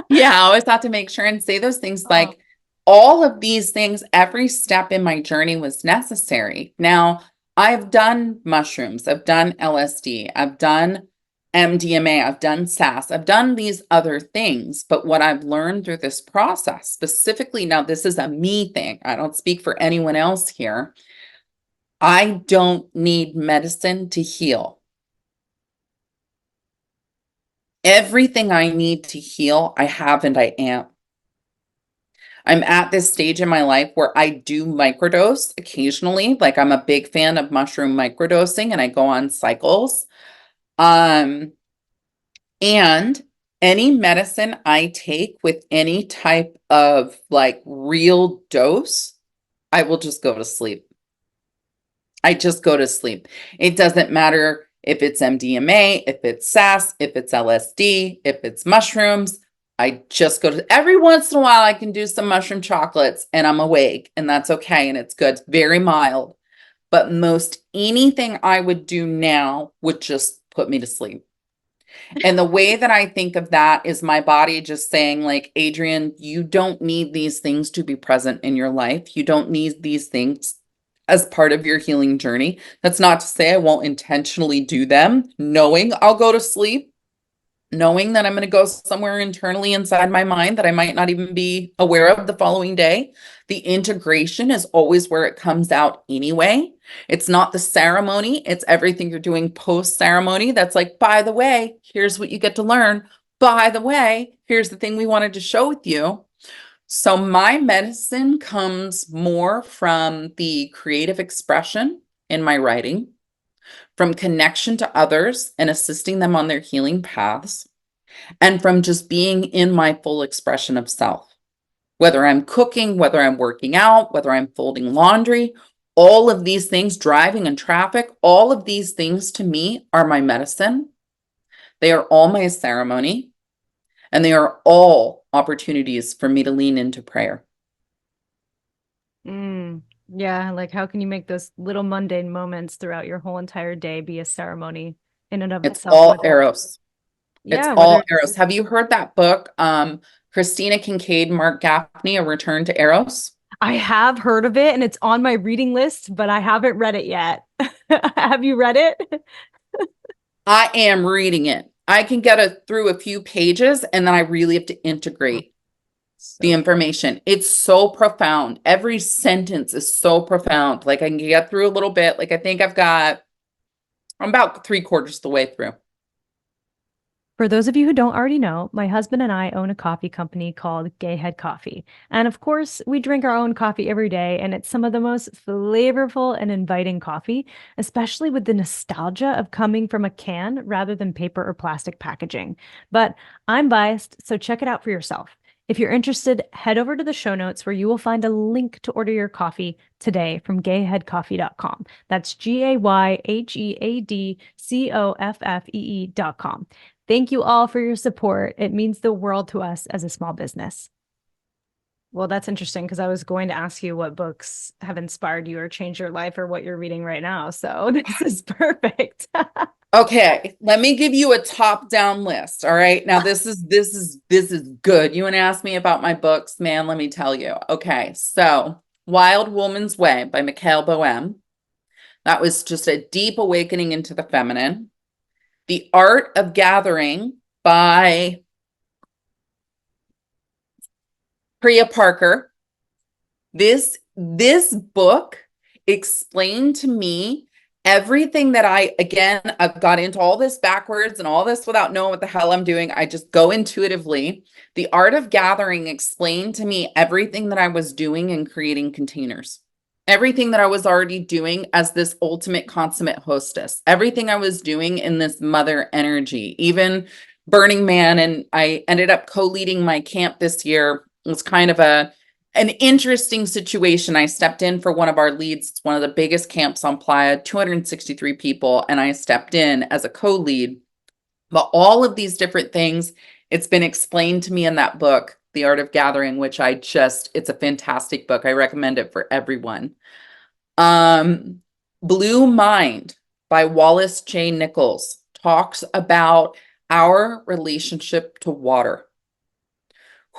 Yeah, I always have to make sure and say those things like, all of these things, every step in my journey was necessary. Now, I've done mushrooms, I've done LSD, I've done MDMA, I've done SAS, I've done these other things. But what I've learned through this process, specifically, now this is a me thing, I don't speak for anyone else here. I don't need medicine to heal. Everything I need to heal, I have and I am. I'm at this stage in my life where I do microdose occasionally. Like I'm a big fan of mushroom microdosing and I go on cycles. And any medicine I take with any type of like real dose, I will just go to sleep. I just go to sleep. It doesn't matter if it's MDMA, if it's SAS, if it's LSD, if it's mushrooms. I just go to, every once in a while, I can do some mushroom chocolates and I'm awake and that's okay. And it's good. It's very mild. But most anything I would do now would just put me to sleep. And the way that I think of that is my body just saying like, Adrienne, you don't need these things to be present in your life. You don't need these things as part of your healing journey. That's not to say I won't intentionally do them, knowing I'll go to sleep, knowing that I'm going to go somewhere internally inside my mind that I might not even be aware of the following day. The integration is always where it comes out anyway. It's not the ceremony. It's everything you're doing post ceremony. That's like, by the way, here's what you get to learn. By the way, here's the thing we wanted to show with you. So my medicine comes more from the creative expression in my writing, from connection to others and assisting them on their healing paths, and from just being in my full expression of self. Whether I'm cooking, whether I'm working out, whether I'm folding laundry, all of these things, driving in traffic, all of these things to me are my medicine. They are all my ceremony, and they are all opportunities for me to lean into prayer. Yeah, like how can you make those little mundane moments throughout your whole entire day be a ceremony in and of It's itself? all Eros. It's Yeah, all Eros. Have you heard that book, Christina Kincaid, Mark Gaffney, A Return to Eros? I have heard of it and it's on my reading list, but I haven't read it yet. Have you read it? I am reading it. I can get through a few pages and then I really have to integrate the information. It's so profound. Every sentence is so profound. Like I can get through a little bit. Like I think I'm about 3/4 of the way through. For those of you who don't already know, my husband and I own a coffee company called Gay Head Coffee. And of course, we drink our own coffee every day, and it's some of the most flavorful and inviting coffee, especially with the nostalgia of coming from a can rather than paper or plastic packaging. But I'm biased, so check it out for yourself. If you're interested, head over to the show notes where you will find a link to order your coffee today from gayheadcoffee.com. That's GAYHEADCOFFEE.com. Thank you all for your support. It means the world to us as a small business. Well, that's interesting because I was going to ask you what books have inspired you or changed your life or what you're reading right now. So this is perfect. Okay, let me give you a top-down list. All right. Now this is good. You want to ask me about my books, man, let me tell you. Okay, so Wild Woman's Way by Mikhail Boehm. That was just a deep awakening into the feminine. The Art of Gathering by Priya Parker. This book explained to me everything that I've got into all this backwards and all this without knowing what the hell I'm doing. I just go intuitively. The Art of Gathering explained to me everything that I was doing in creating containers. Everything that I was already doing as this ultimate consummate hostess, everything I was doing in this mother energy, even Burning Man. And I ended up co-leading my camp this year. It was kind of an interesting situation. I stepped in for one of our leads. It's one of the biggest camps on Playa, 263 people. And I stepped in as a co-lead. But all of these different things, it's been explained to me in that book, The Art of Gathering, which it's a fantastic book. I recommend it for everyone. Blue Mind by Wallace J. Nichols talks about our relationship to water,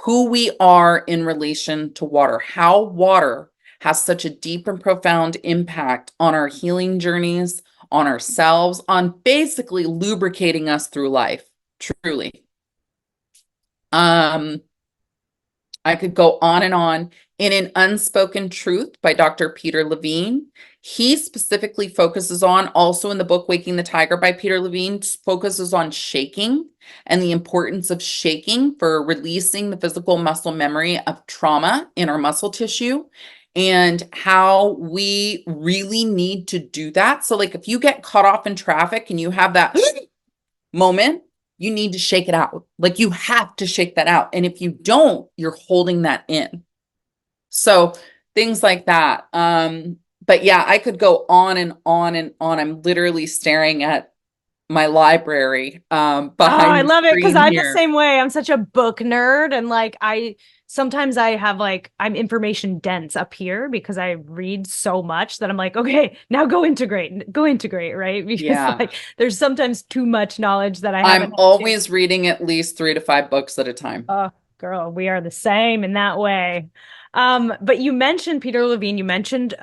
who we are in relation to water, how water has such a deep and profound impact on our healing journeys, on ourselves, on basically lubricating us through life, truly. I could go on and on. In an Unspoken Truth by Dr. Peter Levine. He specifically focuses on, also in the book Waking the Tiger by Peter Levine, focuses on shaking and the importance of shaking for releasing the physical muscle memory of trauma in our muscle tissue and how we really need to do that. So like if you get caught off in traffic and you have that moment, you need to shake it out. Like you have to shake that out. And if you don't, you're holding that in. So things like that. But yeah, I could go on and on and on. I'm literally staring at my library behind I love it because I'm here. the same way. I'm such a book nerd, and like sometimes I have I'm information dense up here because I read so much that I'm like, okay, now go integrate, right? Because there's sometimes too much knowledge that I'm always reading at least 3 to 5 books at a time. Oh, girl, we are the same in that way. But you mentioned Peter Levine, you mentioned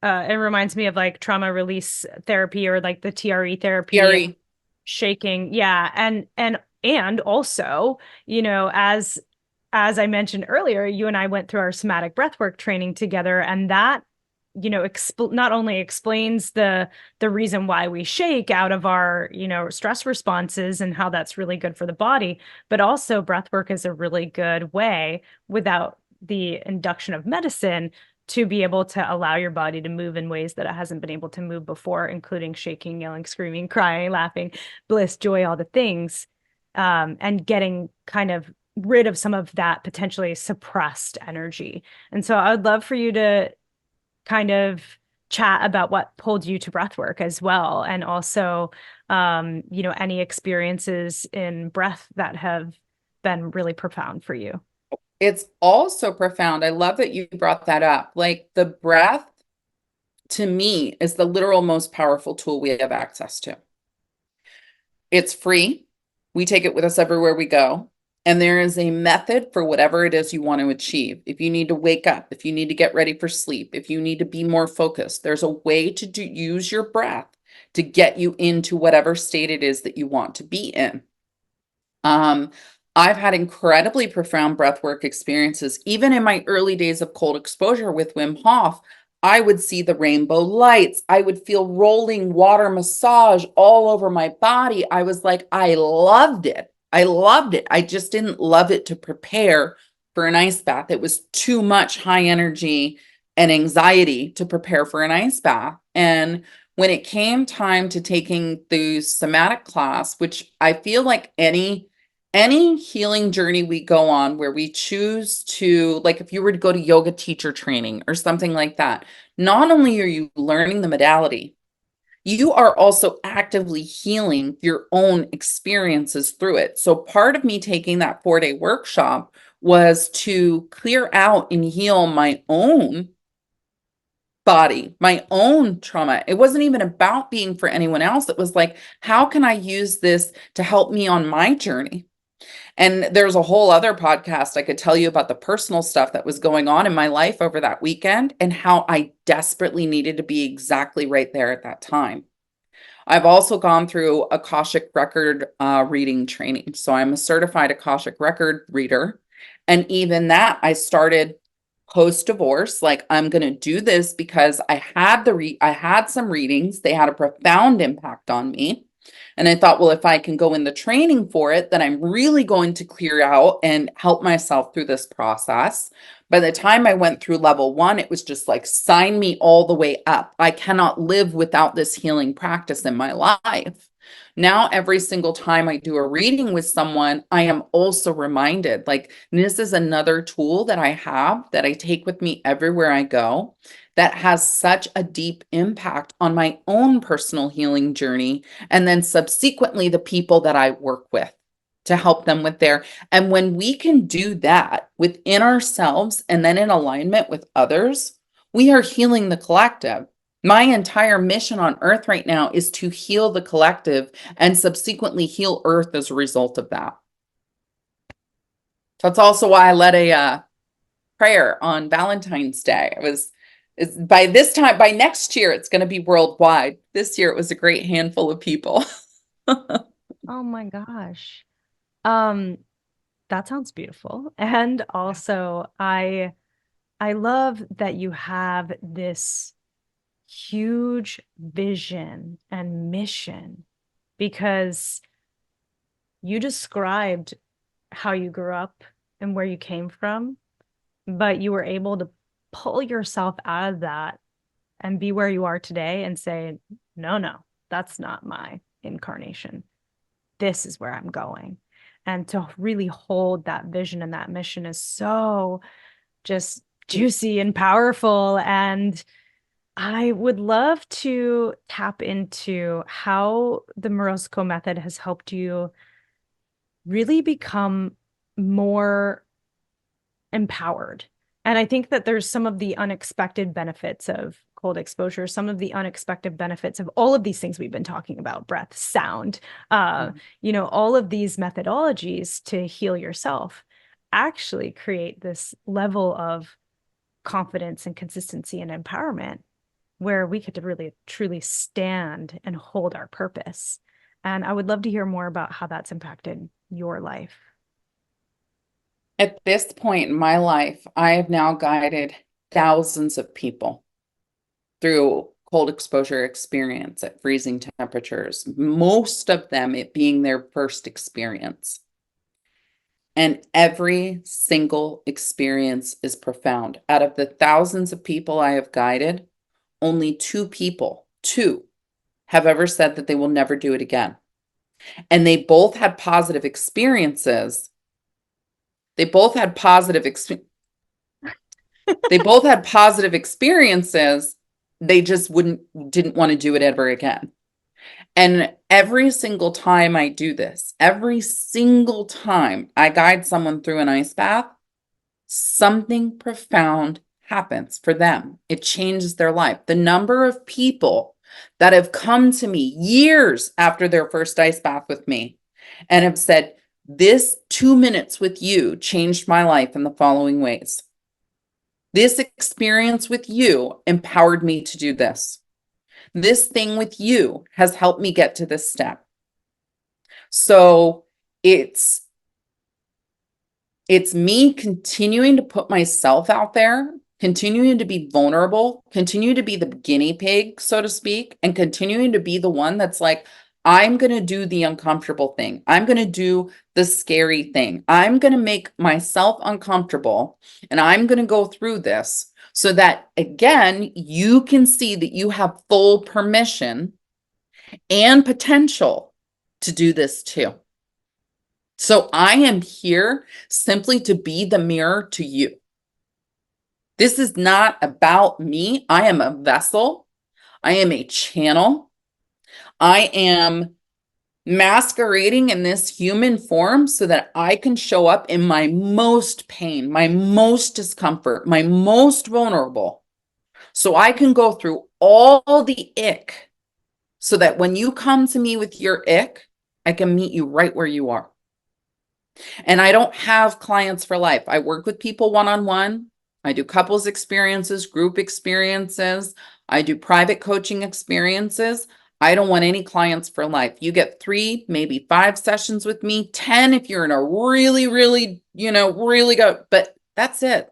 it reminds me of like trauma release therapy or like the TRE therapy. Shaking. Yeah. And also, as I mentioned earlier, you and I went through our somatic breathwork training together, and that, not only explains the reason why we shake out of our, stress responses and how that's really good for the body, but also breathwork is a really good way without the induction of medicine to be able to allow your body to move in ways that it hasn't been able to move before, including shaking, yelling, screaming, crying, laughing, bliss, joy, all the things, and getting kind of rid of some of that potentially suppressed energy. And so I would love for you to kind of chat about what pulled you to breathwork as well. And also, any experiences in breath that have been really profound for you. It's also profound. I love that you brought that up. Like the breath, to me, is the literal most powerful tool we have access to. It's free. We take it with us everywhere we go. And there is a method for whatever it is you want to achieve. If you need to wake up, if you need to get ready for sleep, if you need to be more focused, there's a way to use your breath to get you into whatever state it is that you want to be in. I've had incredibly profound breathwork experiences. Even in my early days of cold exposure with Wim Hof, I would see the rainbow lights. I would feel rolling water massage all over my body. I was like, I loved it. I loved it. I just didn't love it to prepare for an ice bath. It was too much high energy and anxiety to prepare for an ice bath. And when it came time to taking the somatic class, which I feel like any healing journey we go on where we choose to, like if you were to go to yoga teacher training or something like that, not only are you learning the modality, you are also actively healing your own experiences through it. So part of me taking that 4-day workshop was to clear out and heal my own body, my own trauma. It wasn't even about being for anyone else. It was like, how can I use this to help me on my journey? And there's a whole other podcast I could tell you about the personal stuff that was going on in my life over that weekend and how I desperately needed to be exactly right there at that time. I've also gone through Akashic record reading training. So I'm a certified Akashic record reader. And even that, I started post-divorce. Like, I'm going to do this because I had some readings. They had a profound impact on me. And I thought, well, if I can go in the training for it, then I'm really going to clear out and help myself through this process. By the time I went through level 1, it was just like, sign me all the way up. I cannot live without this healing practice in my life. Now, every single time I do a reading with someone, I am also reminded, like, this is another tool that I have that I take with me everywhere I go that has such a deep impact on my own personal healing journey. And then subsequently, the people that I work with to help them with their, and when we can do that within ourselves and then in alignment with others, we are healing the collective. My entire mission on earth right now is to heal the collective and subsequently heal earth as a result of that. So that's also why I led a prayer on Valentine's Day. By next year, it's going to be worldwide. This year, it was a great handful of people. Oh my gosh. That sounds beautiful. And also, I love that you have this huge vision and mission, because you described how you grew up and where you came from, but you were able to pull yourself out of that and be where you are today and say, no, that's not my incarnation. This is where I'm going. And to really hold that vision and that mission is so just juicy and powerful. And I would love to tap into how the Morozko method has helped you really become more empowered. And I think that there's some of the unexpected benefits of cold exposure, some of the unexpected benefits of all of these things we've been talking about, breath, sound, all of these methodologies to heal yourself actually create this level of confidence and consistency and empowerment where we get to really truly stand and hold our purpose. And I would love to hear more about how that's impacted your life. At this point in my life, I have now guided thousands of people through cold exposure experience at freezing temperatures, most of them it being their first experience. And every single experience is profound. Out of the thousands of people I have guided, only two have ever said that they will never do it again. And they both had positive experiences. They both had positive experiences. They just didn't want to do it ever again. And every single time I do this, every single time I guide someone through an ice bath, something profound happens for them. It changes their life. The number of people that have come to me years after their first ice bath with me and have said, This 2 minutes with you changed my life in the following ways. This experience with you empowered me to do this. This thing with you has helped me get to this step. So it's me continuing to put myself out there, continuing to be vulnerable, continue to be the guinea pig, so to speak, and continuing to be the one that's like, I'm going to do the uncomfortable thing. I'm going to do the scary thing. I'm going to make myself uncomfortable, and I'm going to go through this so that, again, you can see that you have full permission and potential to do this too. So I am here simply to be the mirror to you. This is not about me. I am a vessel. I am a channel. I am masquerading in this human form so that I can show up in my most pain, my most discomfort, my most vulnerable. So I can go through all the ick so that when you come to me with your ick, I can meet you right where you are. And I don't have clients for life. I work with people one-on-one. I do couples experiences, group experiences. I do private coaching experiences. I don't want any clients for life. You get 3, maybe 5 sessions with me, 10 if you're in a really, really, really go, but that's it.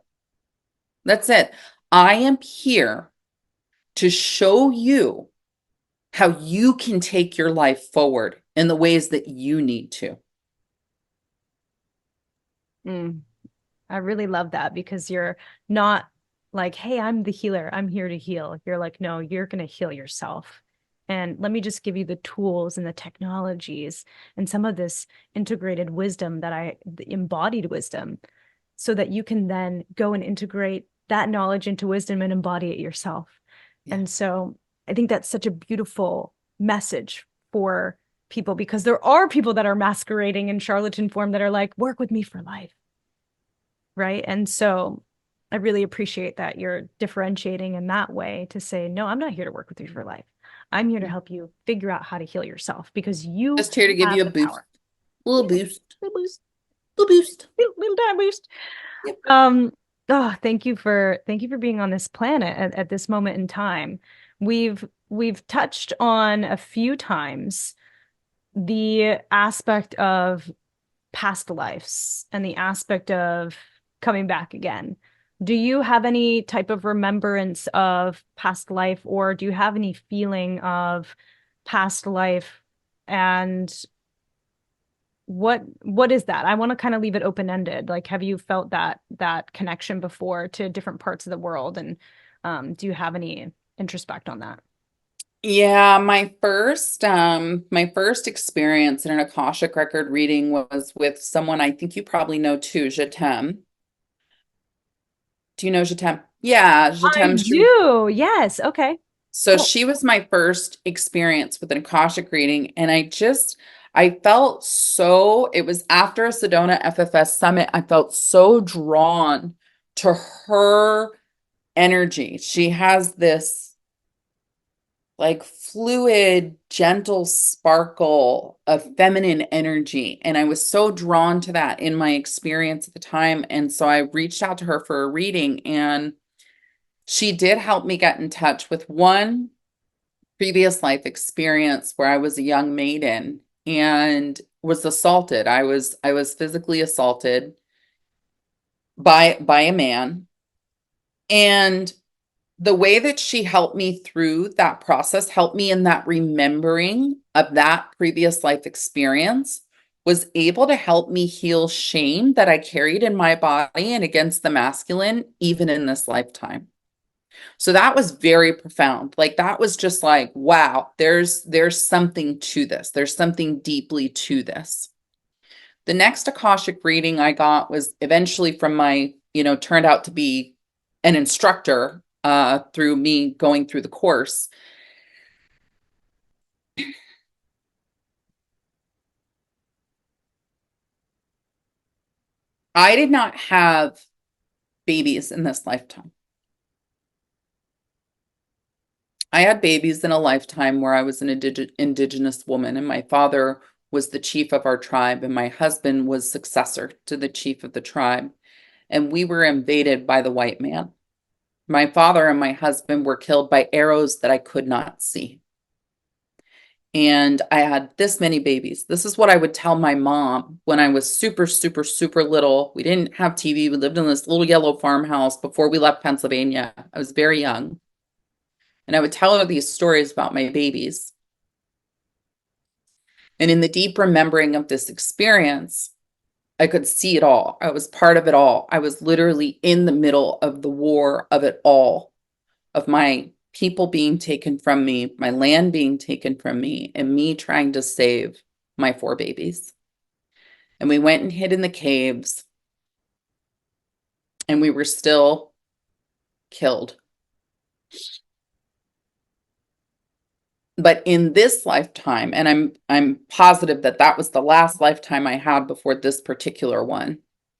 That's it. I am here to show you how you can take your life forward in the ways that you need to. I really love that, because you're not like, hey, I'm the healer, I'm here to heal. You're like, no, you're going to heal yourself. And let me just give you the tools and the technologies and some of this integrated wisdom the embodied wisdom, so that you can then go and integrate that knowledge into wisdom and embody it yourself. Yeah. And so I think that's such a beautiful message for people, because there are people that are masquerading in charlatan form that are like, work with me for life. Right. And so I really appreciate that you're differentiating in that way to say, no, I'm not here to work with you for life. I'm here to help you figure out how to heal yourself, because you just here to give you a boost, power. Little boost, little time boost. Yep. Oh, thank you for being on this planet at this moment in time. We've touched on a few times the aspect of past lives and the aspect of coming back again. Do you have any type of remembrance of past life, or do you have any feeling of past life? And what is that? I want to kind of leave it open-ended. Like, have you felt that connection before to different parts of the world? And do you have any introspect on that? Yeah, my first experience in an Akashic record reading was with someone I think you probably know too, Jatem. Do you know Jatem? Yeah, Jatem. I do. Yes. Okay. So cool. She was my first experience with an Akashic reading, and I felt so, it was after a Sedona FFS summit, I felt so drawn to her energy. She has this like fluid, gentle sparkle of feminine energy. And I was so drawn to that in my experience at the time. And so I reached out to her for a reading, and she did help me get in touch with one previous life experience where I was a young maiden and was assaulted. I was physically assaulted by a man. And the way that she helped me through that process, helped me in that remembering of that previous life experience, was able to help me heal shame that I carried in my body and against the masculine, even in this lifetime. So that was very profound. Like, that was just like, wow, there's something to this. There's something deeply to this. The next Akashic reading I got was eventually from my, turned out to be an instructor through me going through the course. I did not have babies in this lifetime. I had babies in a lifetime where I was an indigenous woman, and my father was the chief of our tribe, and my husband was successor to the chief of the tribe. And we were invaded by the white man. My father and my husband were killed by arrows that I could not see. And I had this many babies. This is what I would tell my mom when I was super, super, super little. We didn't have TV. We lived in this little yellow farmhouse before we left Pennsylvania. I was very young. And I would tell her these stories about my babies. And in the deep remembering of this experience, I could see it all. I was part of it all. I was literally in the middle of the war of it all, of my people being taken from me, my land being taken from me, and me trying to save my 4 babies. And we went and hid in the caves, and we were still killed. But in this lifetime, and I'm positive that that was the last lifetime I had before this particular one.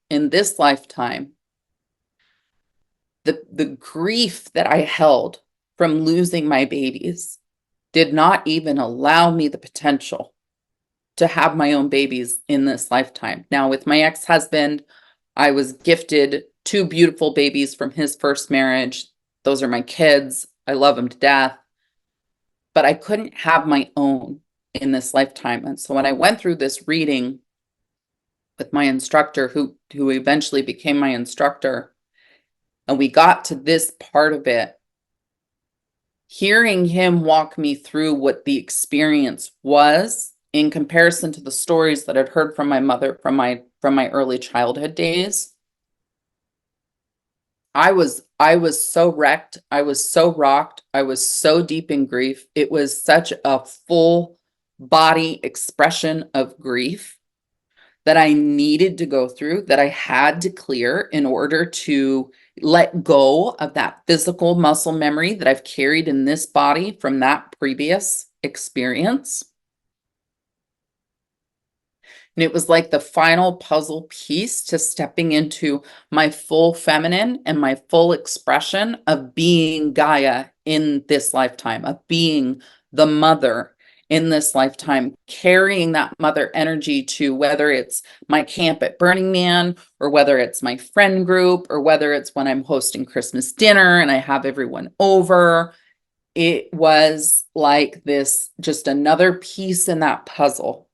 In this lifetime, the grief that I held from losing my babies did not even allow me the potential to have my own babies in this lifetime. Now, with my ex-husband, I was gifted 2 beautiful babies from his first marriage. Those are my kids. I love them to death. But I couldn't have my own in this lifetime. And so when I went through this reading with my instructor, who eventually became my instructor, and we got to this part of it, hearing him walk me through what the experience was in comparison to the stories that I'd heard from my mother from my early childhood days, I was so wrecked. I was so rocked. I was so deep in grief. It was such a full body expression of grief that I needed to go through, that I had to clear in order to let go of that physical muscle memory that I've carried in this body from that previous experience. And it was like the final puzzle piece to stepping into my full feminine and my full expression of being Gaia in this lifetime, of being the mother in this lifetime, carrying that mother energy to whether it's my camp at Burning Man, or whether it's my friend group, or whether it's when I'm hosting Christmas dinner and I have everyone over. It was like this, just another piece in that puzzle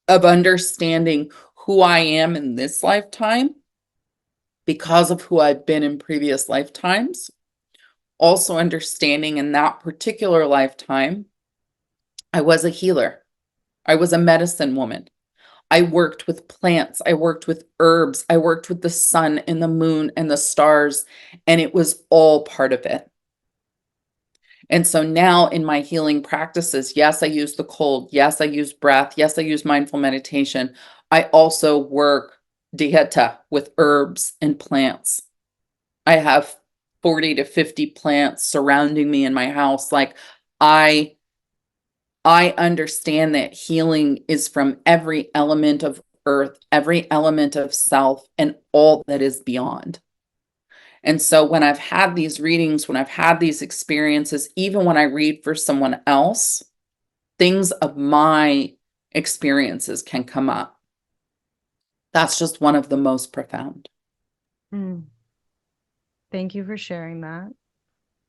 of understanding who I am in this lifetime because of who I've been in previous lifetimes. Also understanding in that particular lifetime, I was a healer. I was a medicine woman. I worked with plants. I worked with herbs. I worked with the sun and the moon and the stars, and it was all part of it. And so now in my healing practices, yes, I use the cold. Yes, I use breath. Yes, I use mindful meditation. I also work dieta with herbs and plants. I have 40 to 50 plants surrounding me in my house. Like I understand that healing is from every element of earth, every element of self, and all that is beyond. And so when I've had these readings, when I've had these experiences, even when I read for someone else, things of my experiences can come up. That's just one of the most profound. Thank you for sharing that.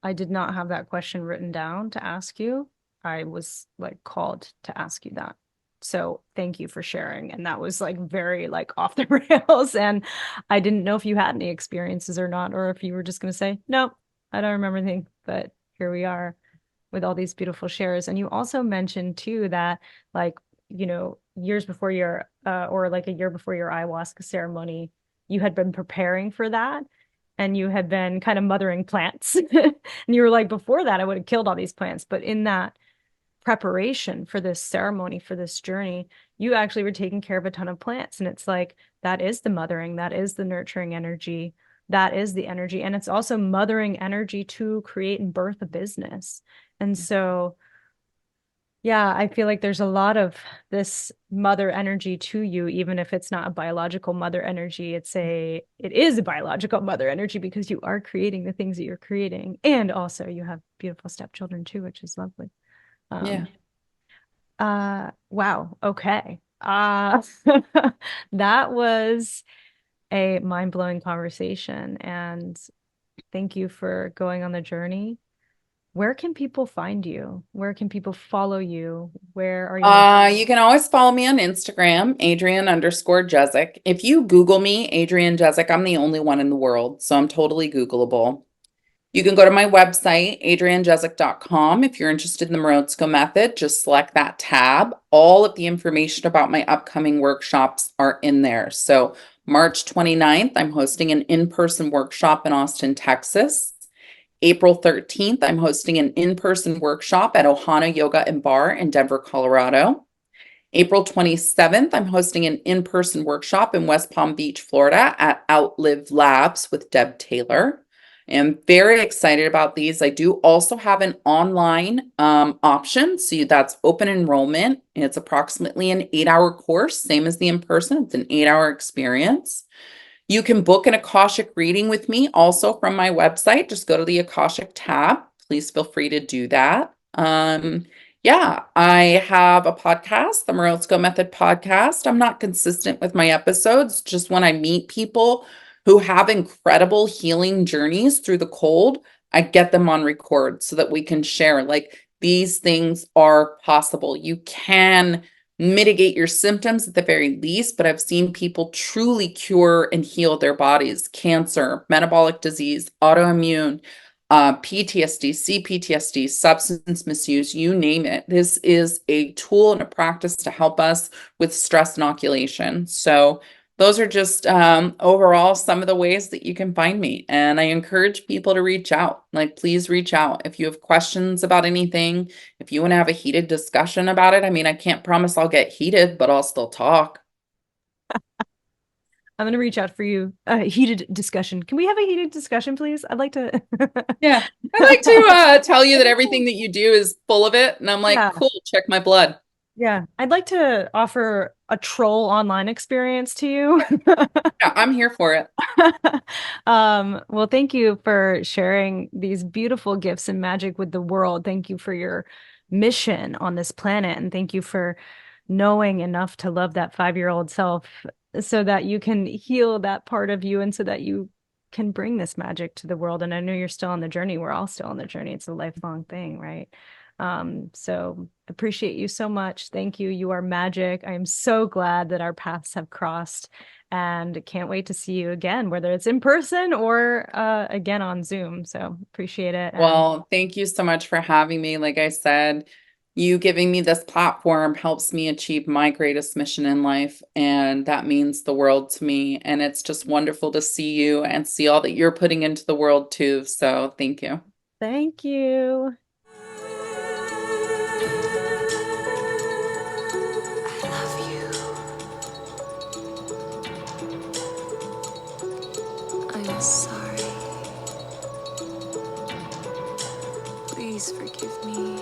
I did not have that question written down to ask you. I was like called to ask you that. So thank you for sharing. And that was like very like off the rails. And I didn't know if you had any experiences or not, or if you were just going to say, nope, I don't remember anything. But here we are with all these beautiful shares. And you also mentioned too that like, you know, years before your, or like a year before your ayahuasca ceremony, you had been preparing for that. And you had been kind of mothering plants. And you were like, before that, I would have killed all these plants. But in that preparation for this ceremony, for this journey, you actually were taking care of a ton of plants. And it's like, that is the mothering, that is the nurturing energy, that is the energy. And it's also mothering energy to create and birth a business. And so, yeah, I feel like there's a lot of this mother energy to you, even if it's not a biological mother energy. It is a biological mother energy because you are creating the things that you're creating. And also you have beautiful stepchildren too, which is lovely. Yeah. Wow. Okay. That was a mind-blowing conversation, and thank you for going on the journey. Where can people find you? Where can people follow you? Where are you most? You can always follow me on Instagram, Adrienne_Jezick. If you Google me, Adrienne Jezick, I'm the only one in the world, so I'm totally Googleable. You can go to my website, adriennejezick.com. If you're interested in the Morozko method, just select that tab. All of the information about my upcoming workshops are in there. So March 29th, I'm hosting an in-person workshop in Austin, Texas. April 13th, I'm hosting an in-person workshop at Ohana Yoga and Bar in Denver, Colorado. April 27th, I'm hosting an in-person workshop in West Palm Beach, Florida at Outlive Labs with Deb Taylor. I'm very excited about these. I do also have an online option. So that's open enrollment. It's approximately an 8-hour course, same as the in-person. It's an 8-hour experience. You can book an Akashic reading with me also from my website. Just go to the Akashic tab. Please feel free to do that. Yeah, I have a podcast, the Morozko Method podcast. I'm not consistent with my episodes, just when I meet people who have incredible healing journeys through the cold, I get them on record so that we can share. Like, these things are possible. You can mitigate your symptoms at the very least, but I've seen people truly cure and heal their bodies: cancer, metabolic disease, autoimmune, PTSD, CPTSD, substance misuse, you name it. This is a tool and a practice to help us with stress inoculation. So those are just overall some of the ways that you can find me. And I encourage people to reach out. Like, please reach out if you have questions about anything, if you want to have a heated discussion about it. I mean, I can't promise I'll get heated, but I'll still talk. I'm going to reach out for you. Heated discussion. Can we have a heated discussion, please? I'd like to. Yeah. I like to tell you that everything that you do is full of it. And I'm like, Yeah. cool, check my blood. Yeah. I'd like to offer a troll online experience to you. Yeah, I'm here for it. Well, thank you for sharing these beautiful gifts and magic with the world. Thank you for your mission on this planet. And thank you for knowing enough to love that 5-year-old self so that you can heal that part of you and so that you can bring this magic to the world. And I know you're still on the journey. We're all still on the journey. It's a lifelong thing, right? So appreciate you so much. Thank you. You are magic. I am so glad that our paths have crossed and can't wait to see you again, whether it's in person or again on Zoom. So appreciate it. Well, thank you so much for having me. Like I said, you giving me this platform helps me achieve my greatest mission in life, and that means the world to me. And it's just wonderful to see you and see all that you're putting into the world too. So thank you. Thank you. I love you. I'm sorry. Please forgive me.